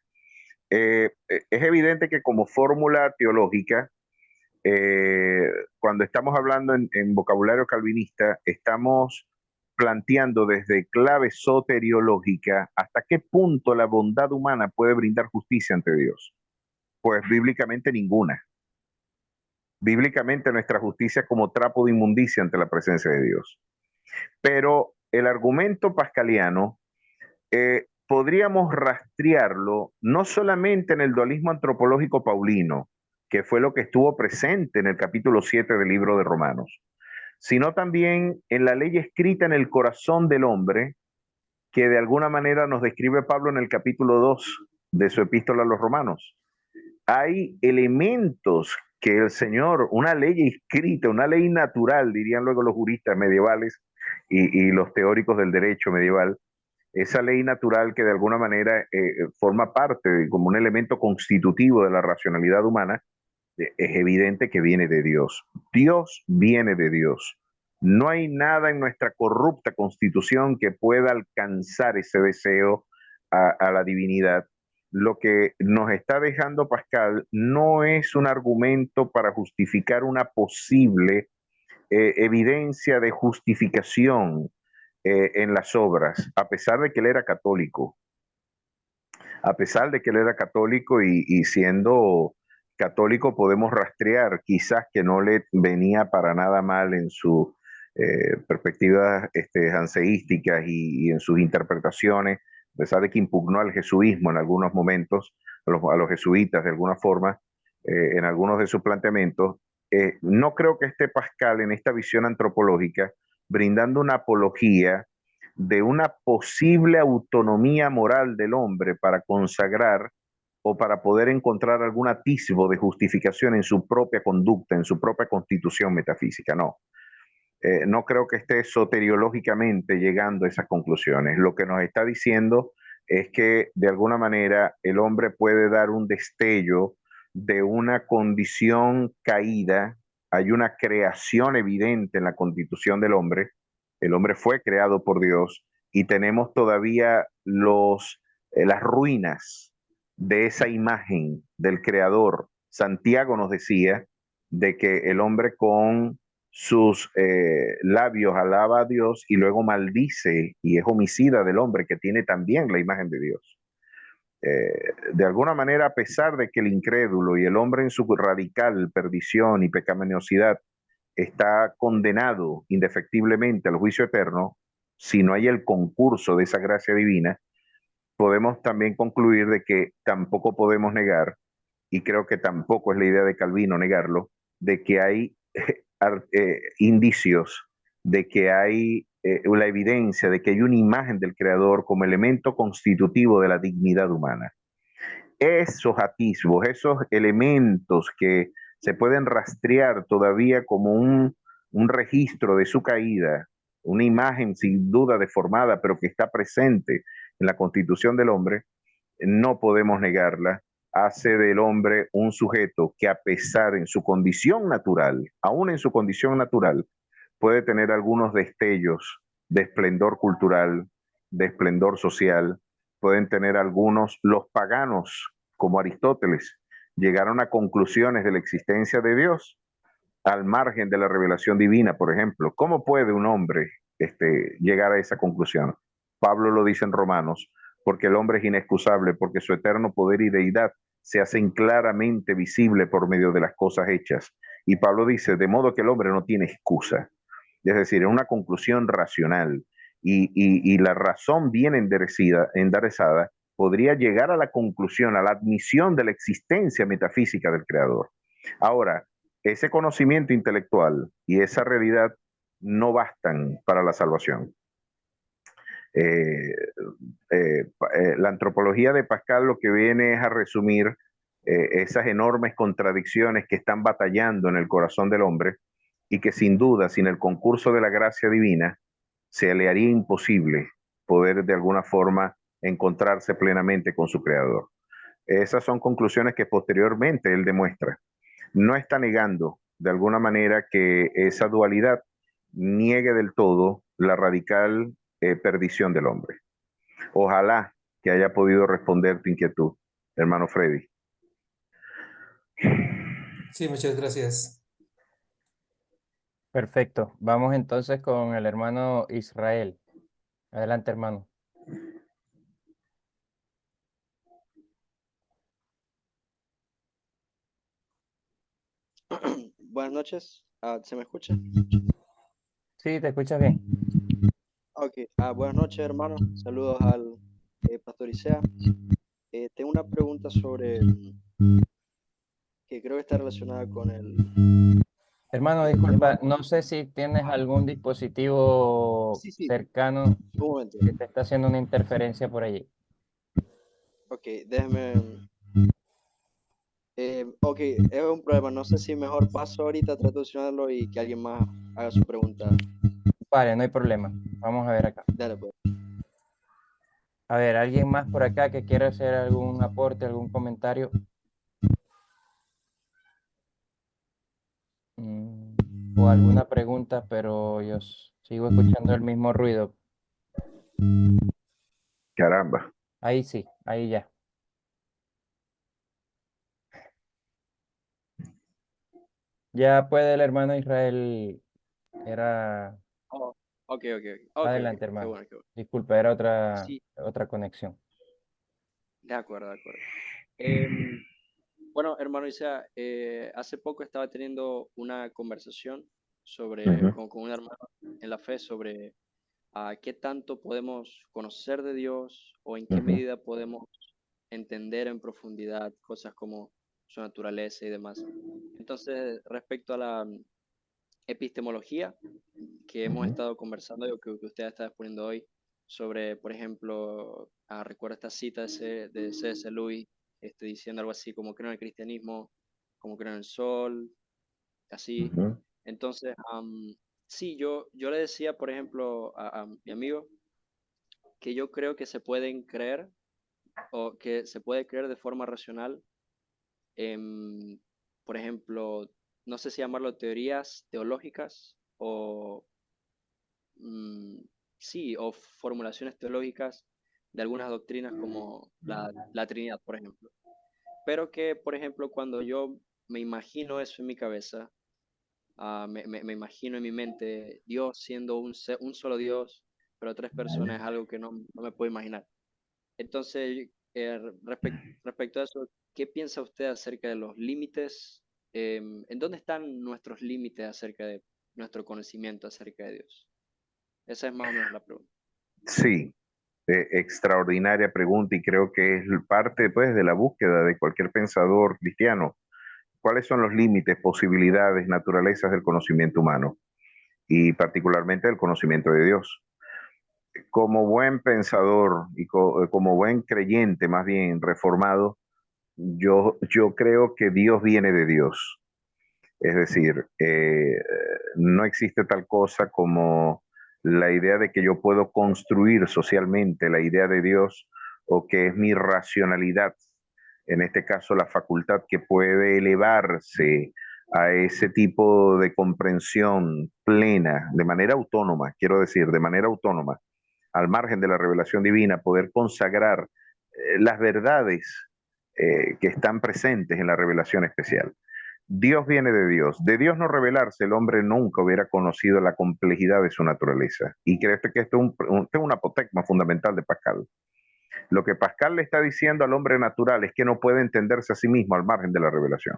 Es evidente que como fórmula teológica, cuando estamos hablando en vocabulario calvinista, estamos planteando desde clave soteriológica hasta qué punto la bondad humana puede brindar justicia ante Dios. Pues bíblicamente ninguna. Bíblicamente nuestra justicia es como trapo de inmundicia ante la presencia de Dios. Pero el argumento pascaliano podríamos rastrearlo no solamente en el dualismo antropológico paulino, que fue lo que estuvo presente en el capítulo 7 del libro de Romanos, sino también en la ley escrita en el corazón del hombre, que de alguna manera nos describe Pablo en el capítulo 2 de su epístola a los Romanos. Hay elementos que el Señor, una ley escrita, una ley natural, dirían luego los juristas medievales y los teóricos del derecho medieval, esa ley natural que de alguna manera forma parte como un elemento constitutivo de la racionalidad humana, es evidente que viene de Dios. Dios viene de Dios. No hay nada en nuestra corrupta constitución que pueda alcanzar ese deseo a la divinidad. Lo que nos está dejando Pascal no es un argumento para justificar una posible evidencia de justificación en las obras, a pesar de que él era católico. A pesar de que él era católico y siendo católico podemos rastrear quizás que no le venía para nada mal en su perspectivas janseísticas y en sus interpretaciones, a pesar de que impugnó al jesuismo en algunos momentos, a los jesuitas de alguna forma, en algunos de sus planteamientos. No creo que esté Pascal en esta visión antropológica brindando una apología de una posible autonomía moral del hombre para consagrar o para poder encontrar algún atisbo de justificación en su propia conducta, en su propia constitución metafísica. No, no creo que esté soteriológicamente llegando a esas conclusiones. Lo que nos está diciendo es que de alguna manera el hombre puede dar un destello de una condición caída. Hay una creación evidente en la constitución del hombre. El hombre fue creado por Dios y tenemos todavía las ruinas de esa imagen del creador. Santiago nos decía de que el hombre con sus labios alaba a Dios y luego maldice y es homicida del hombre que tiene también la imagen de Dios. De alguna manera, a pesar de que el incrédulo y el hombre en su radical perdición y pecaminosidad está condenado indefectiblemente al juicio eterno, si no hay el concurso de esa gracia divina, podemos también concluir de que tampoco podemos negar, y creo que tampoco es la idea de Calvino negarlo, de que hay indicios, de que hay la evidencia de que hay una imagen del Creador como elemento constitutivo de la dignidad humana. Esos atisbos, esos elementos que se pueden rastrear todavía como un registro de su caída, una imagen sin duda deformada, pero que está presente en la constitución del hombre, no podemos negarla, hace del hombre un sujeto que a pesar en su condición natural, aún en su condición natural, puede tener algunos destellos de esplendor cultural, de esplendor social, pueden tener algunos, los paganos, como Aristóteles, llegaron a conclusiones de la existencia de Dios al margen de la revelación divina, por ejemplo. ¿Cómo puede un hombre llegar a esa conclusión? Pablo lo dice en Romanos, porque el hombre es inexcusable, porque su eterno poder y deidad se hacen claramente visible por medio de las cosas hechas. Y Pablo dice, de modo que el hombre no tiene excusa. Es decir, es una conclusión racional y la razón bien enderezada podría llegar a la conclusión, a la admisión de la existencia metafísica del Creador. Ahora, ese conocimiento intelectual y esa realidad no bastan para la salvación. La antropología de Pascal lo que viene es a resumir esas enormes contradicciones que están batallando en el corazón del hombre y que sin duda, sin el concurso de la gracia divina, se le haría imposible poder de alguna forma encontrarse plenamente con su creador. Esas son conclusiones que posteriormente él demuestra. No está negando de alguna manera que esa dualidad niegue del todo la radical perdición del hombre. Ojalá que haya podido responder tu inquietud, hermano Freddy. Sí, muchas gracias. Perfecto. Vamos entonces con el hermano Israel. Adelante, hermano. Buenas noches, ¿se me escucha? Sí, te escuchas bien. Ok, buenas noches, hermano. Saludos al Pastor Isea. Tengo una pregunta sobre que creo que está relacionada con Hermano, el tema. disculpa, no sé si tienes algún dispositivo Sí, sí, cercano un momento. que te está haciendo una interferencia por allí. Ok, déjeme. Ok, es un problema. No sé si mejor paso ahorita, trato de solucionarlo y que alguien más haga su pregunta. Vale, no hay problema. Vamos a ver acá. Dale, pues. A ver, ¿alguien más por acá que quiera hacer algún aporte, algún comentario? O alguna pregunta, pero yo sigo escuchando el mismo ruido. Caramba. Ahí sí, ahí ya. Ya puede el hermano Israel. Era Oh, ok, ok, ok, ok, ok. adelante, Qué hermano. bueno, qué bueno. Disculpa, era Sí, otra conexión. de acuerdo, de acuerdo. Em, Bueno, hermano Isa, hace poco estaba teniendo una conversación sobre, con un hermano en la fe sobre qué tanto podemos conocer de Dios o en qué medida podemos entender en profundidad cosas como su naturaleza y demás. Entonces, respecto a la epistemología que hemos estado conversando, yo creo que usted está exponiendo hoy, sobre, por ejemplo, recuerdo esta cita de C.S. Lewis, diciendo algo así como creo en el cristianismo, como creo en el sol, así. Entonces, sí, yo le decía, por ejemplo, a mi amigo, que yo creo que se pueden creer o que se puede creer de forma racional, en, por ejemplo, no sé si llamarlo teorías teológicas o mm, sí, o formulaciones teológicas de algunas doctrinas como la Trinidad, por ejemplo. Pero que, por ejemplo, cuando yo me imagino eso en mi cabeza, me imagino en mi mente Dios siendo un solo Dios, pero tres personas es algo que no me puedo imaginar. Entonces, respecto a eso, ¿qué piensa usted acerca de los límites? ¿En dónde están nuestros límites acerca de nuestro conocimiento acerca de Dios? Esa es más o menos la pregunta. Sí, extraordinaria pregunta y creo que es parte pues, de la búsqueda de cualquier pensador cristiano. ¿Cuáles son los límites, posibilidades, naturalezas del conocimiento humano y particularmente del conocimiento de Dios? Como buen pensador y como buen creyente, más bien reformado, yo creo que Dios viene de Dios. Es decir, no existe tal cosa como la idea de que yo puedo construir socialmente la idea de Dios o que es mi racionalidad, en este caso la facultad que puede elevarse a ese tipo de comprensión plena, de manera autónoma, quiero decir, de manera autónoma, al margen de la revelación divina, poder consagrar las verdades que están presentes en la revelación especial. Dios viene de Dios. De Dios no revelarse, el hombre nunca hubiera conocido la complejidad de su naturaleza. Y creo que esto es un apotegma fundamental de Pascal. Lo que Pascal le está diciendo al hombre natural es que no puede entenderse a sí mismo al margen de la revelación.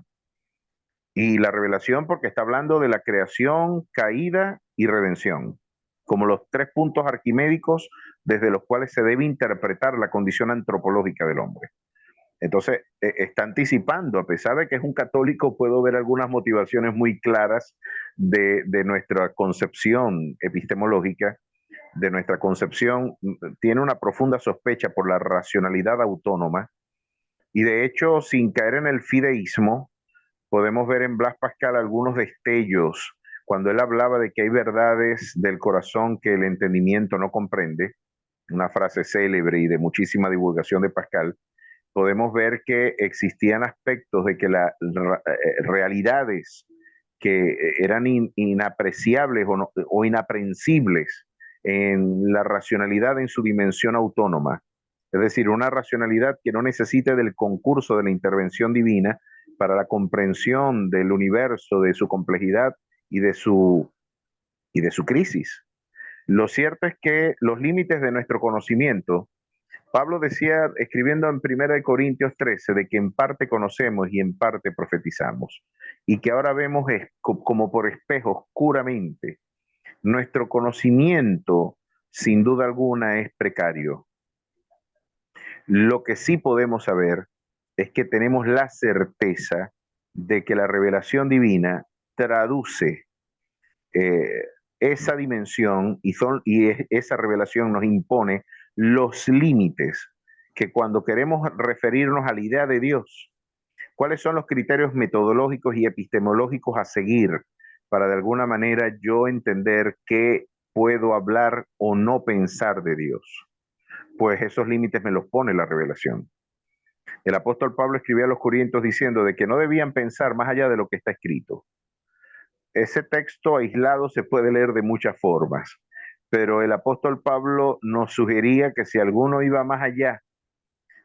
Y la revelación porque está hablando de la creación, caída y redención, como los tres puntos arquimédicos desde los cuales se debe interpretar la condición antropológica del hombre. Entonces, está anticipando, a pesar de que es un católico, puedo ver algunas motivaciones muy claras de nuestra concepción epistemológica, de nuestra concepción, tiene una profunda sospecha por la racionalidad autónoma, Y de hecho, sin caer en el fideísmo, podemos ver en Blas Pascal algunos destellos cuando él hablaba de que hay verdades del corazón que el entendimiento no comprende, una frase célebre y de muchísima divulgación de Pascal. Podemos ver que existían aspectos de que las realidades que eran inapreciables o inaprensibles en la racionalidad en su dimensión autónoma. Es decir, una racionalidad que no necesite del concurso de la intervención divina para la comprensión del universo, de su complejidad y de su crisis. Lo cierto es que los límites de nuestro conocimiento, Pablo decía, escribiendo en 1 Corintios 13, de que en parte conocemos y en parte profetizamos, y que ahora vemos como por espejo oscuramente. Nuestro conocimiento, sin duda alguna, es precario. Lo que sí podemos saber es que tenemos la certeza de que la revelación divina traduce eh, esa dimensión y esa revelación nos impone los límites que cuando queremos referirnos a la idea de Dios, cuáles son los criterios metodológicos y epistemológicos a seguir para de alguna manera yo entender qué puedo hablar o no pensar de Dios. Pues esos límites me los pone la revelación. El apóstol Pablo escribía a los Corintios diciendo de que no debían pensar más allá de lo que está escrito. Ese texto aislado se puede leer de muchas formas, pero el apóstol Pablo nos sugería que si alguno iba más allá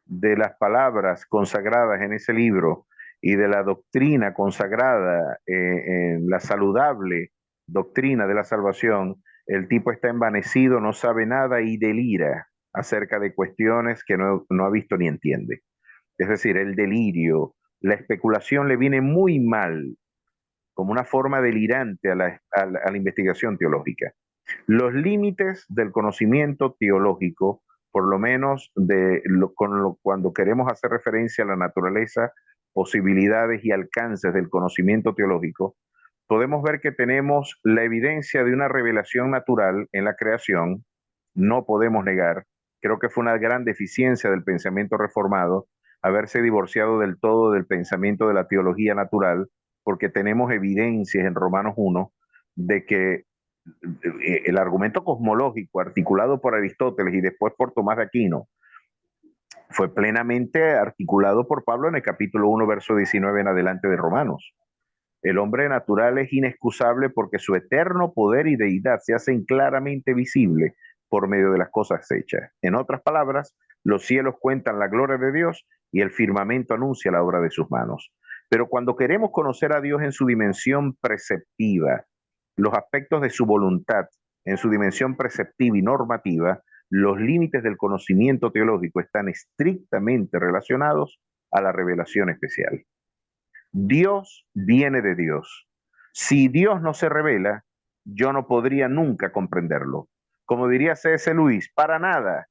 de las palabras consagradas en ese libro y de la doctrina consagrada en la saludable doctrina de la salvación, el tipo está envanecido, no sabe nada y delira acerca de cuestiones que no ha visto ni entiende. Es decir, el delirio, la especulación le viene muy mal, como una forma delirante a la investigación teológica. Los límites del conocimiento teológico, por lo menos cuando queremos hacer referencia a la naturaleza, posibilidades y alcances del conocimiento teológico, podemos ver que tenemos la evidencia de una revelación natural en la creación, no podemos negar. Creo que fue una gran deficiencia del pensamiento reformado haberse divorciado del todo del pensamiento de la teología natural, porque tenemos evidencias en Romanos 1 de que el argumento cosmológico articulado por Aristóteles y después por Tomás de Aquino fue plenamente articulado por Pablo en el capítulo 1, verso 19 en adelante de Romanos. El hombre natural es inexcusable porque su eterno poder y deidad se hacen claramente visibles por medio de las cosas hechas. En otras palabras, los cielos cuentan la gloria de Dios y el firmamento anuncia la obra de sus manos. Pero cuando queremos conocer a Dios en su dimensión preceptiva, los aspectos de su voluntad en su dimensión preceptiva y normativa, los límites del conocimiento teológico están estrictamente relacionados a la revelación especial. Dios viene de Dios. Si Dios no se revela, yo no podría nunca comprenderlo. Como diría C.S. Lewis, para nada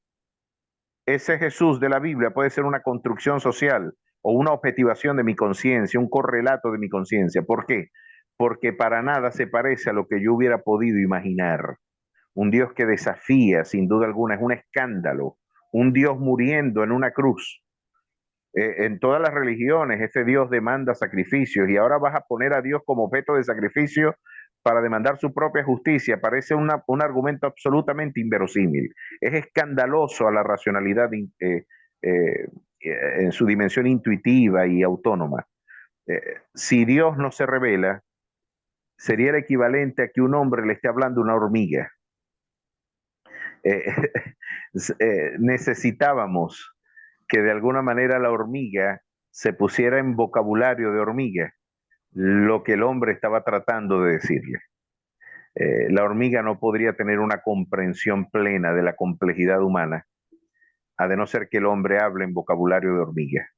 ese Jesús de la Biblia puede ser una construcción social o una objetivación de mi conciencia, un correlato de mi conciencia. ¿Por qué? Porque para nada se parece a lo que yo hubiera podido imaginar. Un Dios que desafía, sin duda alguna, es un escándalo. Un Dios muriendo en una cruz. En todas las religiones, ese Dios demanda sacrificios y ahora vas a poner a Dios como objeto de sacrificio para demandar su propia justicia. Parece un argumento absolutamente inverosímil. Es escandaloso a la racionalidad en su dimensión intuitiva y autónoma. Si Dios no se revela, sería el equivalente a que un hombre le esté hablando a una hormiga. Necesitábamos que de alguna manera la hormiga se pusiera en vocabulario de hormiga lo que el hombre estaba tratando de decirle. La hormiga no podría tener una comprensión plena de la complejidad humana, a de no ser que el hombre hable en vocabulario de hormiga.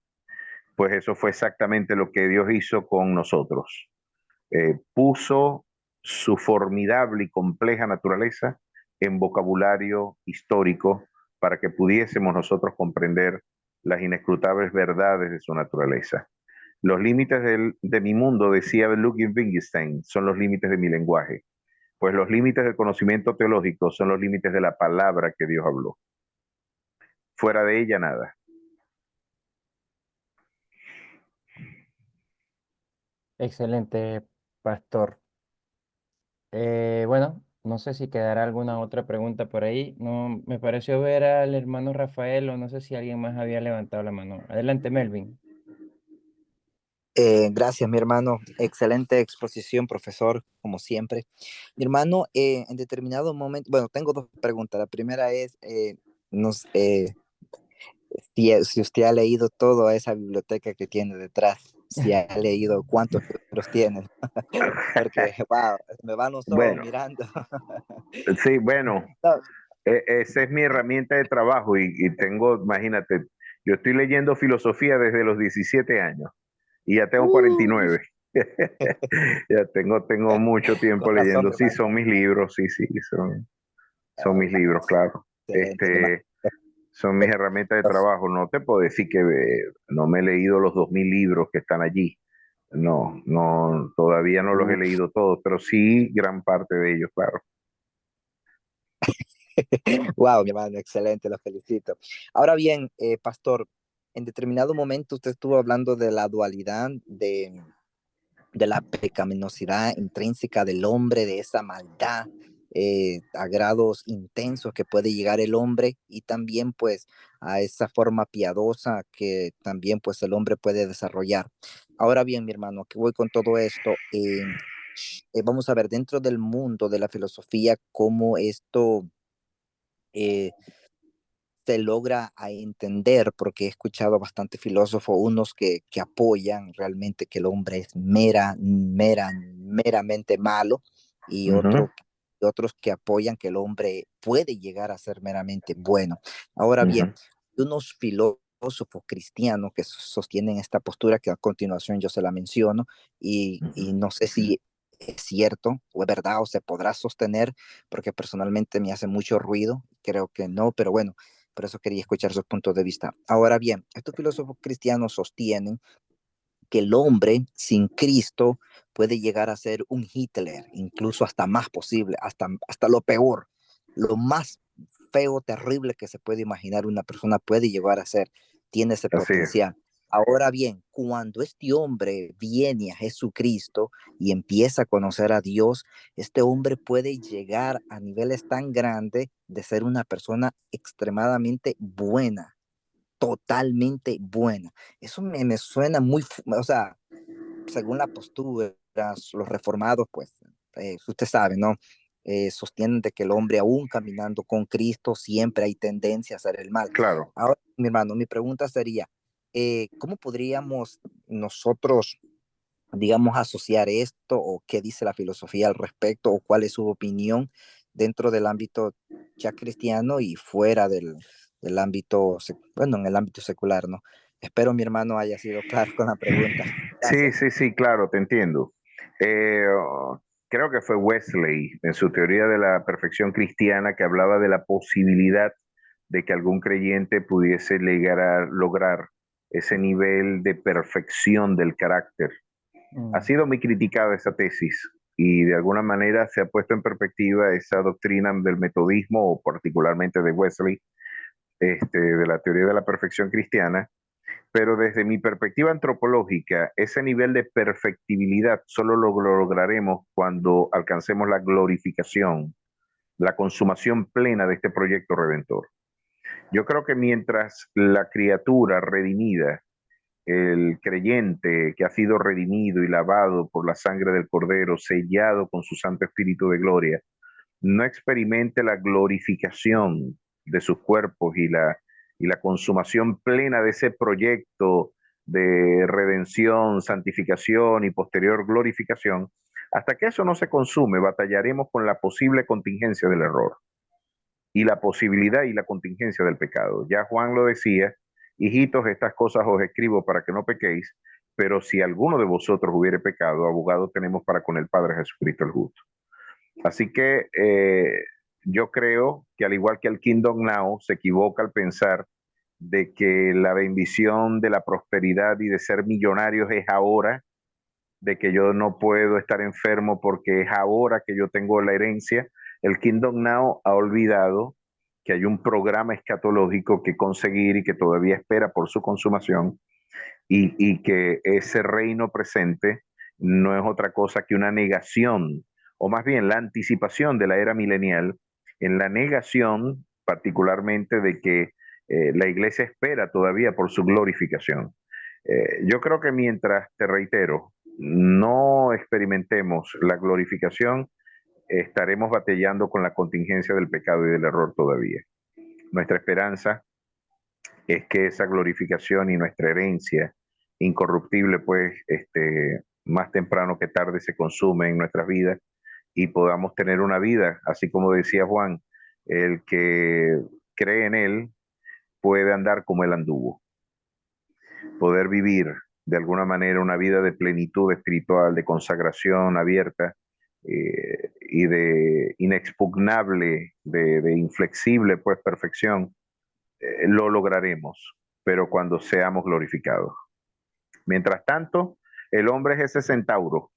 Pues eso fue exactamente lo que Dios hizo con nosotros. Puso su formidable y compleja naturaleza en vocabulario histórico para que pudiésemos nosotros comprender las inescrutables verdades de su naturaleza. Los límites de mi mundo, decía Ludwig Wittgenstein, son los límites de mi lenguaje. Pues los límites del conocimiento teológico son los límites de la palabra que Dios habló. Fuera de ella, nada. Excelente, pastor. Bueno, no sé si quedará alguna otra pregunta por ahí. No, me pareció ver al hermano Rafael o no sé si alguien más había levantado la mano. Adelante, Melvin. Gracias, mi hermano. Excelente exposición, profesor, como siempre. Mi hermano, en determinado momento, bueno, tengo dos preguntas. La primera es, nos, si usted ha leído toda esa biblioteca que tiene detrás, si ha leído cuántos libros tienen, porque, wow, me van los ojos Bueno, mirando. sí, bueno, No, esa es mi herramienta de trabajo y tengo, imagínate, yo estoy leyendo filosofía desde los 17 años y ya tengo uh, 49. Ya tengo mucho tiempo con razón, leyendo. mi Sí, hermano. son mis libros, sí, sí, son mis libros, claro. Excelente, mi hermano. Son mis herramientas de trabajo. No te puedo decir que no me he leído los 2000 libros que están allí. No, no, todavía no los he Uf. leído todos, pero sí gran parte de ellos, claro. Wow, mi hermano, excelente, lo felicito. Ahora bien, pastor, en determinado momento usted estuvo hablando de la dualidad, de la pecaminosidad intrínseca del hombre, de esa maldad a grados intensos que puede llegar el hombre y también pues a esa forma piadosa que también pues el hombre puede desarrollar. Ahora bien, mi hermano, que voy con todo esto, vamos a ver dentro del mundo de la filosofía cómo esto eh, se logra a entender, porque he escuchado bastante filósofos, unos que apoyan realmente que el hombre es meramente malo y Ujú, otros que apoyan que el hombre puede llegar a ser meramente bueno. Ahora bien, ujú, hay unos filósofos cristianos que sostienen esta postura que a continuación yo se la menciono y ujú. no sé si es cierto o es verdad o se podrá sostener porque personalmente me hace mucho ruido, creo que no, pero bueno, por eso quería escuchar sus puntos de vista. Ahora bien, estos filósofos cristianos sostienen que el hombre sin Cristo puede llegar a ser un Hitler, incluso hasta más posible, hasta lo peor, lo más feo, terrible que se puede imaginar una persona puede llegar a ser, tiene ese Así es. potencial. Ahora bien, cuando este hombre viene a Jesucristo y empieza a conocer a Dios, este hombre puede llegar a niveles tan grandes de ser una persona extremadamente buena, totalmente buena. Eso me suena muy, o sea, según la postura, los reformados, pues, usted sabe, ¿no? Sostienen de que el hombre aún caminando con Cristo siempre hay tendencia a hacer el mal. Claro. Ahora, mi hermano, mi pregunta sería, ¿cómo podríamos nosotros, digamos, asociar esto o qué dice la filosofía al respecto o cuál es su opinión dentro del ámbito ya cristiano y fuera del ámbito, bueno, en el ámbito secular, ¿no? Espero mi hermano haya sido claro con la pregunta. Sí, Gracias. sí, sí, claro, te entiendo. Creo que fue Wesley en su teoría de la perfección cristiana que hablaba de la posibilidad de que algún creyente pudiese llegar a lograr ese nivel de perfección del carácter. Ha Mm. sido muy criticada esa tesis y de alguna manera se ha puesto en perspectiva esa doctrina del metodismo o particularmente de Wesley, de la teoría de la perfección cristiana, pero desde mi perspectiva antropológica, ese nivel de perfectibilidad solo lo lograremos cuando alcancemos la glorificación, la consumación plena de este proyecto redentor. Yo creo que mientras la criatura redimida, el creyente que ha sido redimido y lavado por la sangre del Cordero, sellado con su Santo Espíritu de gloria, no experimente la glorificación de sus cuerpos y la consumación plena de ese proyecto de redención, santificación y posterior glorificación, hasta que eso no se consume, batallaremos con la posible contingencia del error y la posibilidad y la contingencia del pecado. Ya Juan lo decía, hijitos, estas cosas os escribo para que no pequéis, pero si alguno de vosotros hubiere pecado, abogado tenemos para con el Padre Jesucristo el justo. Así que yo creo que al igual que el Kingdom Now se equivoca al pensar de que la bendición de la prosperidad y de ser millonarios es ahora, de que yo no puedo estar enfermo porque es ahora que yo tengo la herencia. El Kingdom Now ha olvidado que hay un programa escatológico que conseguir y que todavía espera por su consumación y que ese reino presente no es otra cosa que una negación, o más bien la anticipación de la era milenial, en la negación particularmente de que la iglesia espera todavía por su glorificación. Yo creo que mientras, te reitero, no experimentemos la glorificación, estaremos batallando con la contingencia del pecado y del error todavía. Nuestra esperanza es que esa glorificación y nuestra herencia incorruptible, pues, más temprano que tarde se consume en nuestras vidas y podamos tener una vida, así como decía Juan, el que cree en él puede andar como él anduvo, poder vivir de alguna manera una vida de plenitud espiritual, de consagración abierta y de inexpugnable, de inflexible, pues, perfección, lo lograremos, pero cuando seamos glorificados. Mientras tanto, el hombre es ese centauro.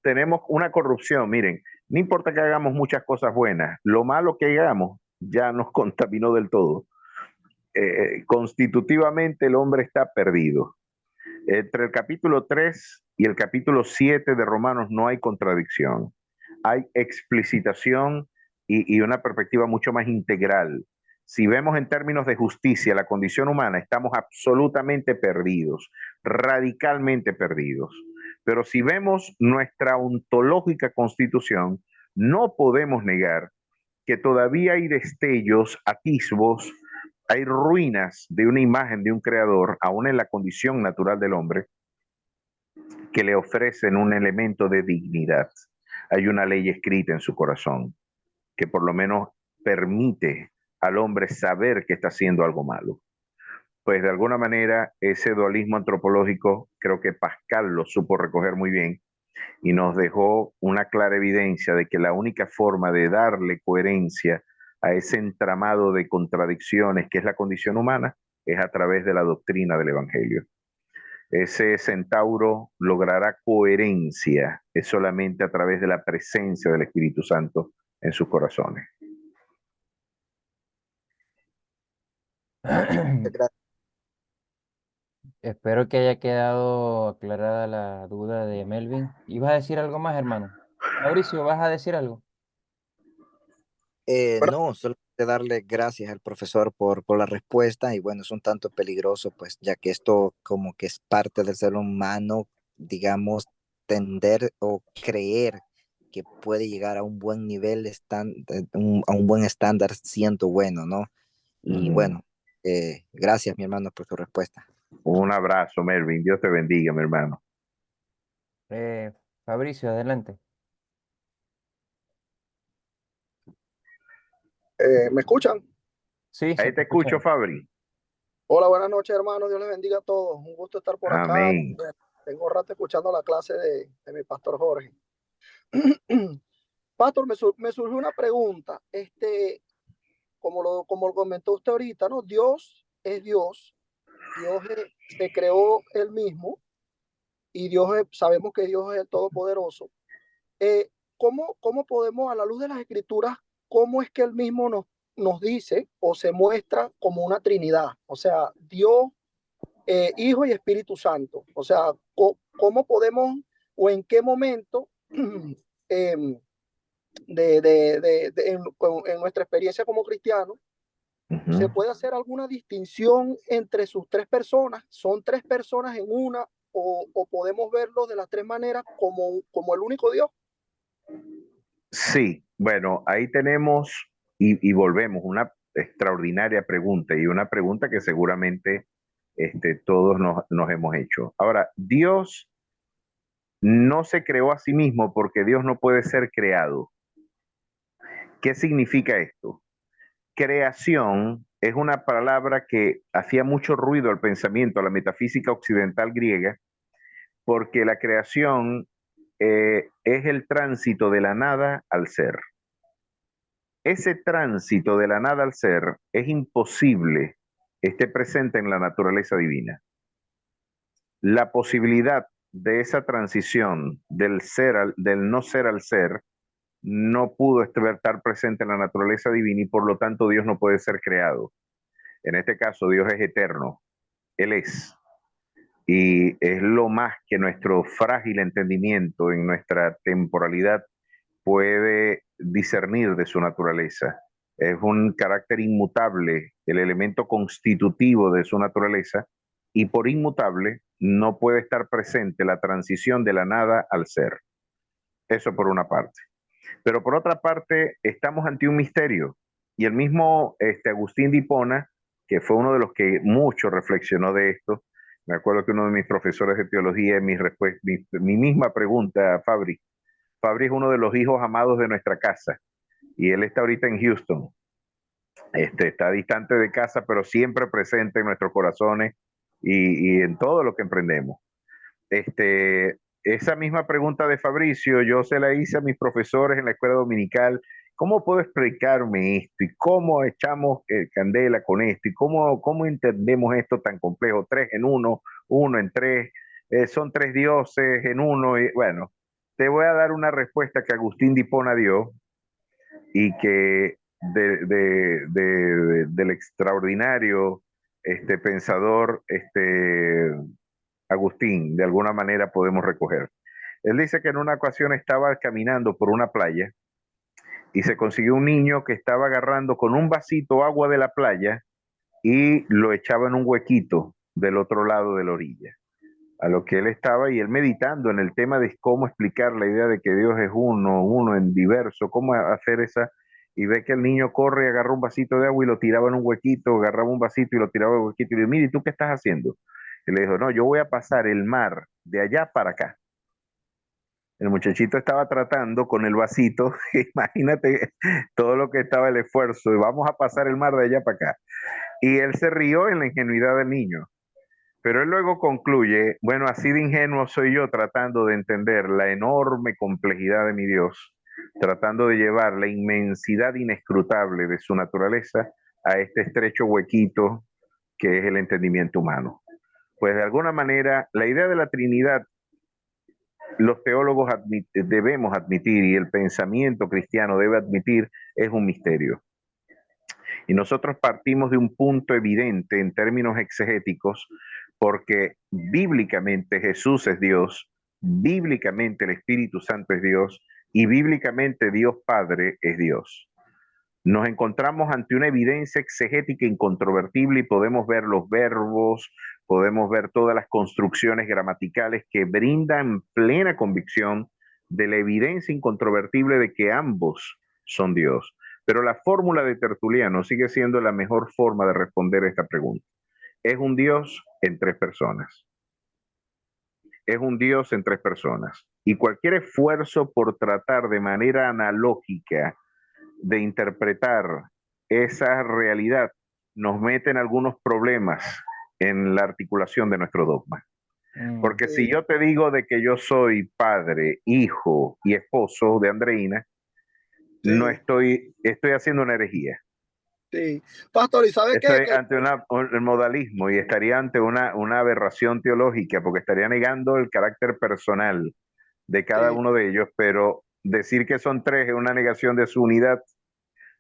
Tenemos una corrupción, miren, no importa que hagamos muchas cosas buenas, lo malo que hagamos ya nos contaminó del todo. Constitutivamente el hombre está perdido. Entre el capítulo 3 y el capítulo 7 de Romanos no hay contradicción. Hay explicitación y una perspectiva mucho más integral. Si vemos en términos de justicia la condición humana, estamos absolutamente perdidos, radicalmente perdidos. Pero si vemos nuestra ontológica constitución, no podemos negar que todavía hay destellos, atisbos, hay ruinas de una imagen de un creador, aún en la condición natural del hombre, que le ofrecen un elemento de dignidad. Hay una ley escrita en su corazón que por lo menos permite al hombre saber que está haciendo algo malo. Pues de alguna manera ese dualismo antropológico creo que Pascal lo supo recoger muy bien y nos dejó una clara evidencia de que la única forma de darle coherencia a ese entramado de contradicciones que es la condición humana es a través de la doctrina del Evangelio. Ese centauro logrará coherencia es solamente a través de la presencia del Espíritu Santo en sus corazones. Espero que haya quedado aclarada la duda de Melvin. ¿Ibas a decir algo más, hermano? Mauricio, ¿vas a decir algo? No, solo darle gracias al profesor por la respuesta y bueno, es un tanto peligroso, pues ya que esto como que es parte del ser humano, digamos, tender o creer que puede llegar a un buen nivel, a un buen estándar siendo bueno, ¿no? Y bueno, gracias mi hermano por tu respuesta. Un abrazo, Melvin. Dios te bendiga, mi hermano. Fabricio, adelante. ¿Me escuchan? Sí, se Ahí te te escucha. escucho, Fabri. Hola, buenas noches, hermanos. Dios les bendiga a todos. Un gusto estar por acá. Amén. Tengo rato escuchando la clase de mi pastor Jorge. Pastor, me surgió una pregunta. Como lo comentó usted ahorita, ¿no? Dios es Dios. Se creó él mismo y sabemos que Dios es el Todopoderoso. ¿Cómo podemos, a la luz de las Escrituras, cómo es que él mismo nos dice o se muestra como una Trinidad? O sea, Dios, Hijo y Espíritu Santo. O sea, ¿cómo podemos o en qué momento en nuestra experiencia como cristianos se puede hacer alguna distinción entre sus tres personas? ¿Son tres personas en una o podemos verlo de las tres maneras como el único Dios? Sí, bueno, ahí tenemos y volvemos una extraordinaria pregunta y una pregunta que seguramente todos nos hemos hecho. Ahora, Dios no se creó a sí mismo porque Dios no puede ser creado. ¿Qué significa esto? Creación es una palabra que hacía mucho ruido al pensamiento, a la metafísica occidental griega, porque la creación es el tránsito de la nada al ser. Ese tránsito de la nada al ser es imposible esté presente en la naturaleza divina. La posibilidad de esa transición del no ser al ser no pudo estar presente en la naturaleza divina y por lo tanto Dios no puede ser creado. En este caso Dios es eterno, Él es. y es lo más que nuestro frágil entendimiento en nuestra temporalidad puede discernir de su naturaleza. Es un carácter inmutable, el elemento constitutivo de su naturaleza, y por inmutable no puede estar presente la transición de la nada al ser. Eso por una parte. Pero por otra parte, estamos ante un misterio. Y el mismo Agustín de Hipona, que fue uno de los que mucho reflexionó de esto, me acuerdo que uno de mis profesores de teología, mi misma pregunta a Fabri es uno de los hijos amados de nuestra casa y él está ahorita en Houston. Está distante de casa, pero siempre presente en nuestros corazones y en todo lo que emprendemos. Esa misma pregunta de Fabricio, yo se la hice a mis profesores en la escuela dominical. ¿Cómo puedo explicarme esto? ¿Y cómo echamos candela con esto? ¿Y cómo entendemos esto tan complejo? 3 en 1, 1 en 3, son 3 dioses en uno. Y, bueno, te voy a dar una respuesta que Agustín de Hipona dio y que del extraordinario pensador Agustín, de alguna manera podemos recoger. Él dice que en una ocasión estaba caminando por una playa y se consiguió un niño que estaba agarrando con un vasito agua de la playa y lo echaba en un huequito del otro lado de la orilla. A lo que él estaba y él meditando en el tema de cómo explicar la idea de que Dios es uno en diverso, cómo hacer esa, y ve que el niño corre y agarra un vasito de agua y lo tiraba en un huequito, agarraba un vasito y lo tiraba en un huequito, y le dice, mire, ¿tú qué estás haciendo? Y le dijo, no, yo voy a pasar el mar de allá para acá. El muchachito estaba tratando con el vasito, imagínate todo lo que estaba el esfuerzo, y vamos a pasar el mar de allá para acá. Y él se rió en la ingenuidad del niño. Pero él luego concluye, bueno, así de ingenuo soy yo tratando de entender la enorme complejidad de mi Dios, tratando de llevar la inmensidad inescrutable de su naturaleza a este estrecho huequito que es el entendimiento humano. Pues de alguna manera, la idea de la Trinidad, los teólogos debemos admitir y el pensamiento cristiano debe admitir, es un misterio. Y nosotros partimos de un punto evidente en términos exegéticos, porque bíblicamente Jesús es Dios, bíblicamente el Espíritu Santo es Dios y bíblicamente Dios Padre es Dios. Nos encontramos ante una evidencia exegética incontrovertible y podemos ver los verbos, podemos ver todas las construcciones gramaticales que brindan plena convicción de la evidencia incontrovertible de que ambos son Dios. Pero la fórmula de Tertuliano sigue siendo la mejor forma de responder a esta pregunta. Es un Dios en 3 personas. Es un Dios en 3 personas. Y cualquier esfuerzo por tratar de manera analógica de interpretar esa realidad nos mete en algunos problemas en la articulación de nuestro dogma. Porque si yo te digo de que yo soy padre, hijo y esposo de Andreina, no estoy haciendo una herejía. Sí, pastor, ¿y sabe qué? Estoy ante un modalismo y estaría ante una aberración teológica porque estaría negando el carácter personal de cada uno de ellos, pero decir que son 3 es una negación de su unidad.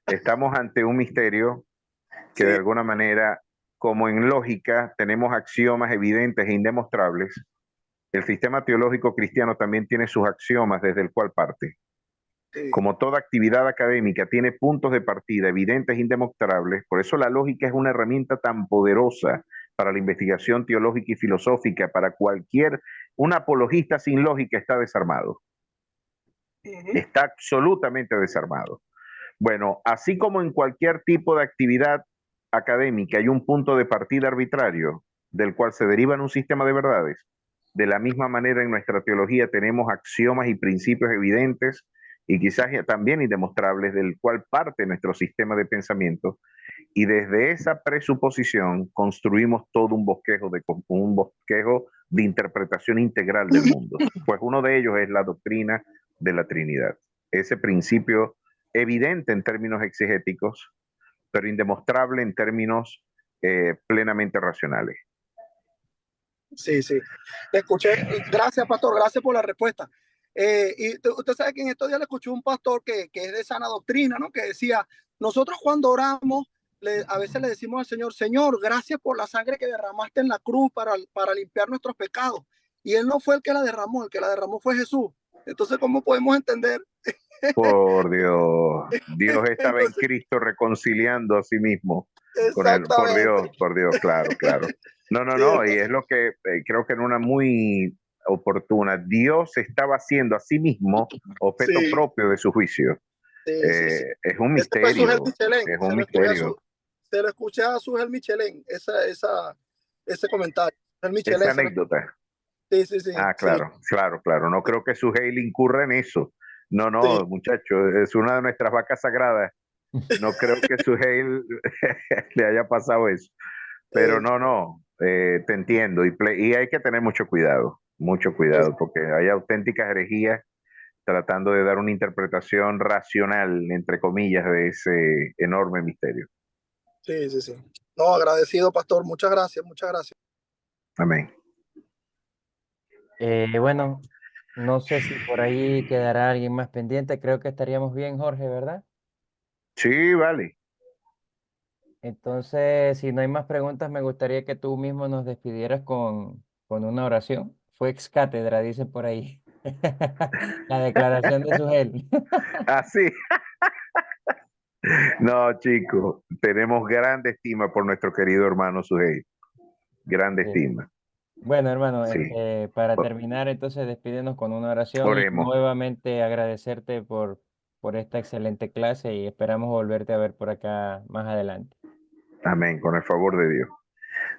Estamos ante un misterio que de alguna manera, como en lógica, tenemos axiomas evidentes e indemostrables. El sistema teológico cristiano también tiene sus axiomas desde el cual parte. Como toda actividad académica tiene puntos de partida evidentes e indemostrables, por eso la lógica es una herramienta tan poderosa para la investigación teológica y filosófica, para un apologista sin lógica está desarmado. Está absolutamente desarmado. Bueno, así como en cualquier tipo de actividad académica hay un punto de partida arbitrario del cual se deriva en un sistema de verdades, de la misma manera en nuestra teología tenemos axiomas y principios evidentes y quizás también indemostrables del cual parte nuestro sistema de pensamiento, y desde esa presuposición construimos todo un bosquejo de interpretación integral del mundo. Pues uno de ellos es la doctrina de la Trinidad. Ese principio evidente en términos exegéticos, pero indemostrable en términos plenamente racionales. Sí, sí. Te escuché. Gracias, pastor. Gracias por la respuesta. Y usted sabe que en estos días le escuché un pastor que es de sana doctrina, ¿no? Que decía, nosotros cuando oramos a veces le decimos al Señor, Señor, gracias por la sangre que derramaste en la cruz para limpiar nuestros pecados. Y Él no fue el que la derramó, el que la derramó fue Jesús. Entonces, ¿cómo podemos entender? Por Dios, Dios estaba en Entonces, Cristo reconciliando a sí mismo con él. exactamente. Por Dios, claro, claro. No, Sí, no, y es entonces, lo que creo que en una muy oportuna, Dios estaba haciendo a sí mismo objeto sí, propio de su juicio. sí. Es un Ese fue Sujel misterio, Michelén, es un misterio. se lo escuché a Sujel Michelén, ese comentario. El Esa Michelén, anécdota. Ah, sí, claro, claro, claro. No creo que Suheil incurra en eso. No, sí, no, muchacho, es una de nuestras vacas sagradas. No creo que Suheil le haya pasado eso. Pero eh, no, no, te entiendo. Y hay que tener mucho sí, cuidado, porque hay auténticas herejías tratando de dar una interpretación racional, entre comillas, de ese enorme misterio. sí. No, agradecido, pastor. Muchas gracias, muchas gracias. Amén. Bueno, no sé si por ahí quedará alguien más pendiente. Creo que estaríamos bien, Jorge, ¿verdad? Sí, vale. Entonces, si no hay más preguntas, me gustaría que tú mismo nos despidieras con una oración. Fue ex cátedra, dicen por ahí. La declaración de Sujel. Así. No, chicos, tenemos grande estima por nuestro querido hermano Suheil. Grande Sí. estima. Bueno, hermano, Sí. para terminar, entonces despídenos con una oración y Oremos. nuevamente agradecerte por esta excelente clase y esperamos volverte a ver por acá más adelante. Amén, con el favor de Dios.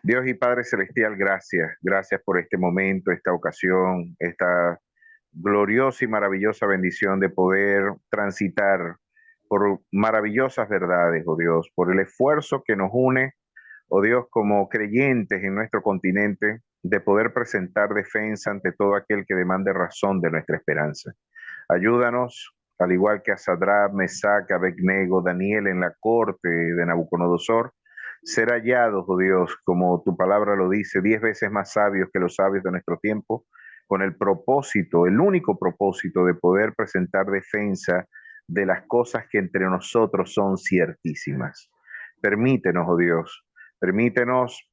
Dios y Padre Celestial, gracias. Gracias por este momento, esta ocasión, esta gloriosa y maravillosa bendición de poder transitar por maravillosas verdades, oh Dios, por el esfuerzo que nos une, oh Dios, como creyentes en nuestro continente, de poder presentar defensa ante todo aquel que demande razón de nuestra esperanza. Ayúdanos, al igual que a Sadrach, Mesach, Abednego, Daniel en la corte de Nabucodonosor, ser hallados, oh Dios, como tu palabra lo dice, 10 veces más sabios que los sabios de nuestro tiempo, con el propósito, el único propósito de poder presentar defensa de las cosas que entre nosotros son ciertísimas. Permítenos, oh Dios, permítenos,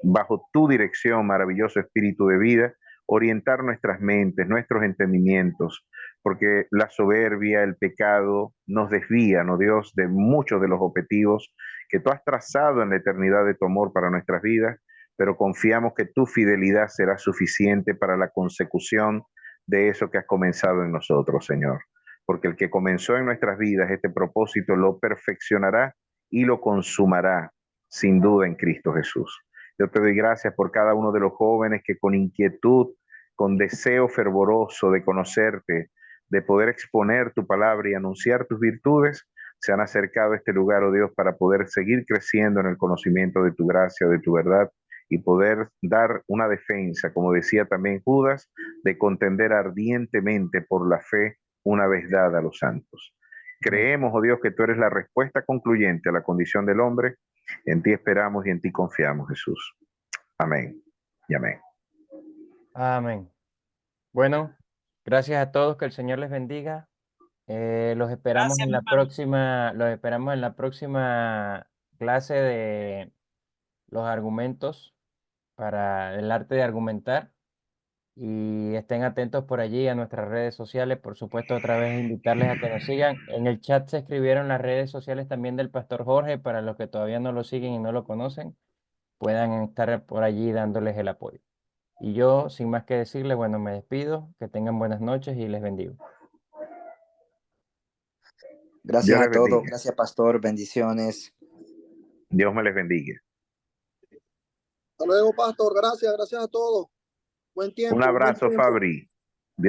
bajo tu dirección, maravilloso Espíritu de vida, orientar nuestras mentes, nuestros entendimientos, porque la soberbia, el pecado nos desvían, oh Dios, de muchos de los objetivos que tú has trazado en la eternidad de tu amor para nuestras vidas, pero confiamos que tu fidelidad será suficiente para la consecución de eso que has comenzado en nosotros, Señor. Porque el que comenzó en nuestras vidas este propósito lo perfeccionará y lo consumará sin duda en Cristo Jesús. Yo te doy gracias por cada uno de los jóvenes que con inquietud, con deseo fervoroso de conocerte, de poder exponer tu palabra y anunciar tus virtudes, se han acercado a este lugar, oh Dios, para poder seguir creciendo en el conocimiento de tu gracia, de tu verdad, y poder dar una defensa, como decía también Judas, de contender ardientemente por la fe una vez dada a los santos. Creemos, oh Dios, que tú eres la respuesta concluyente a la condición del hombre. En ti esperamos y en ti confiamos, Jesús. Amén y amén. Amén. Bueno, gracias a todos, que el Señor les bendiga. Gracias, hermano. Los esperamos en la próxima clase de los argumentos para el arte de argumentar. Y estén atentos por allí a nuestras redes sociales. Por supuesto, otra vez invitarles a que nos sigan. En el chat se escribieron las redes sociales también del Pastor Jorge, para los que todavía no lo siguen y no lo conocen, puedan estar por allí dándoles el apoyo. Y yo, sin más que decirles, bueno, me despido, que tengan buenas noches y les bendigo. Gracias Dios a les todos. bendiga. Gracias, pastor. Bendiciones. Dios me les bendiga. Hasta luego, pastor. Gracias a todos. Buen Un tiempo, buen abrazo, tiempo. Fabri.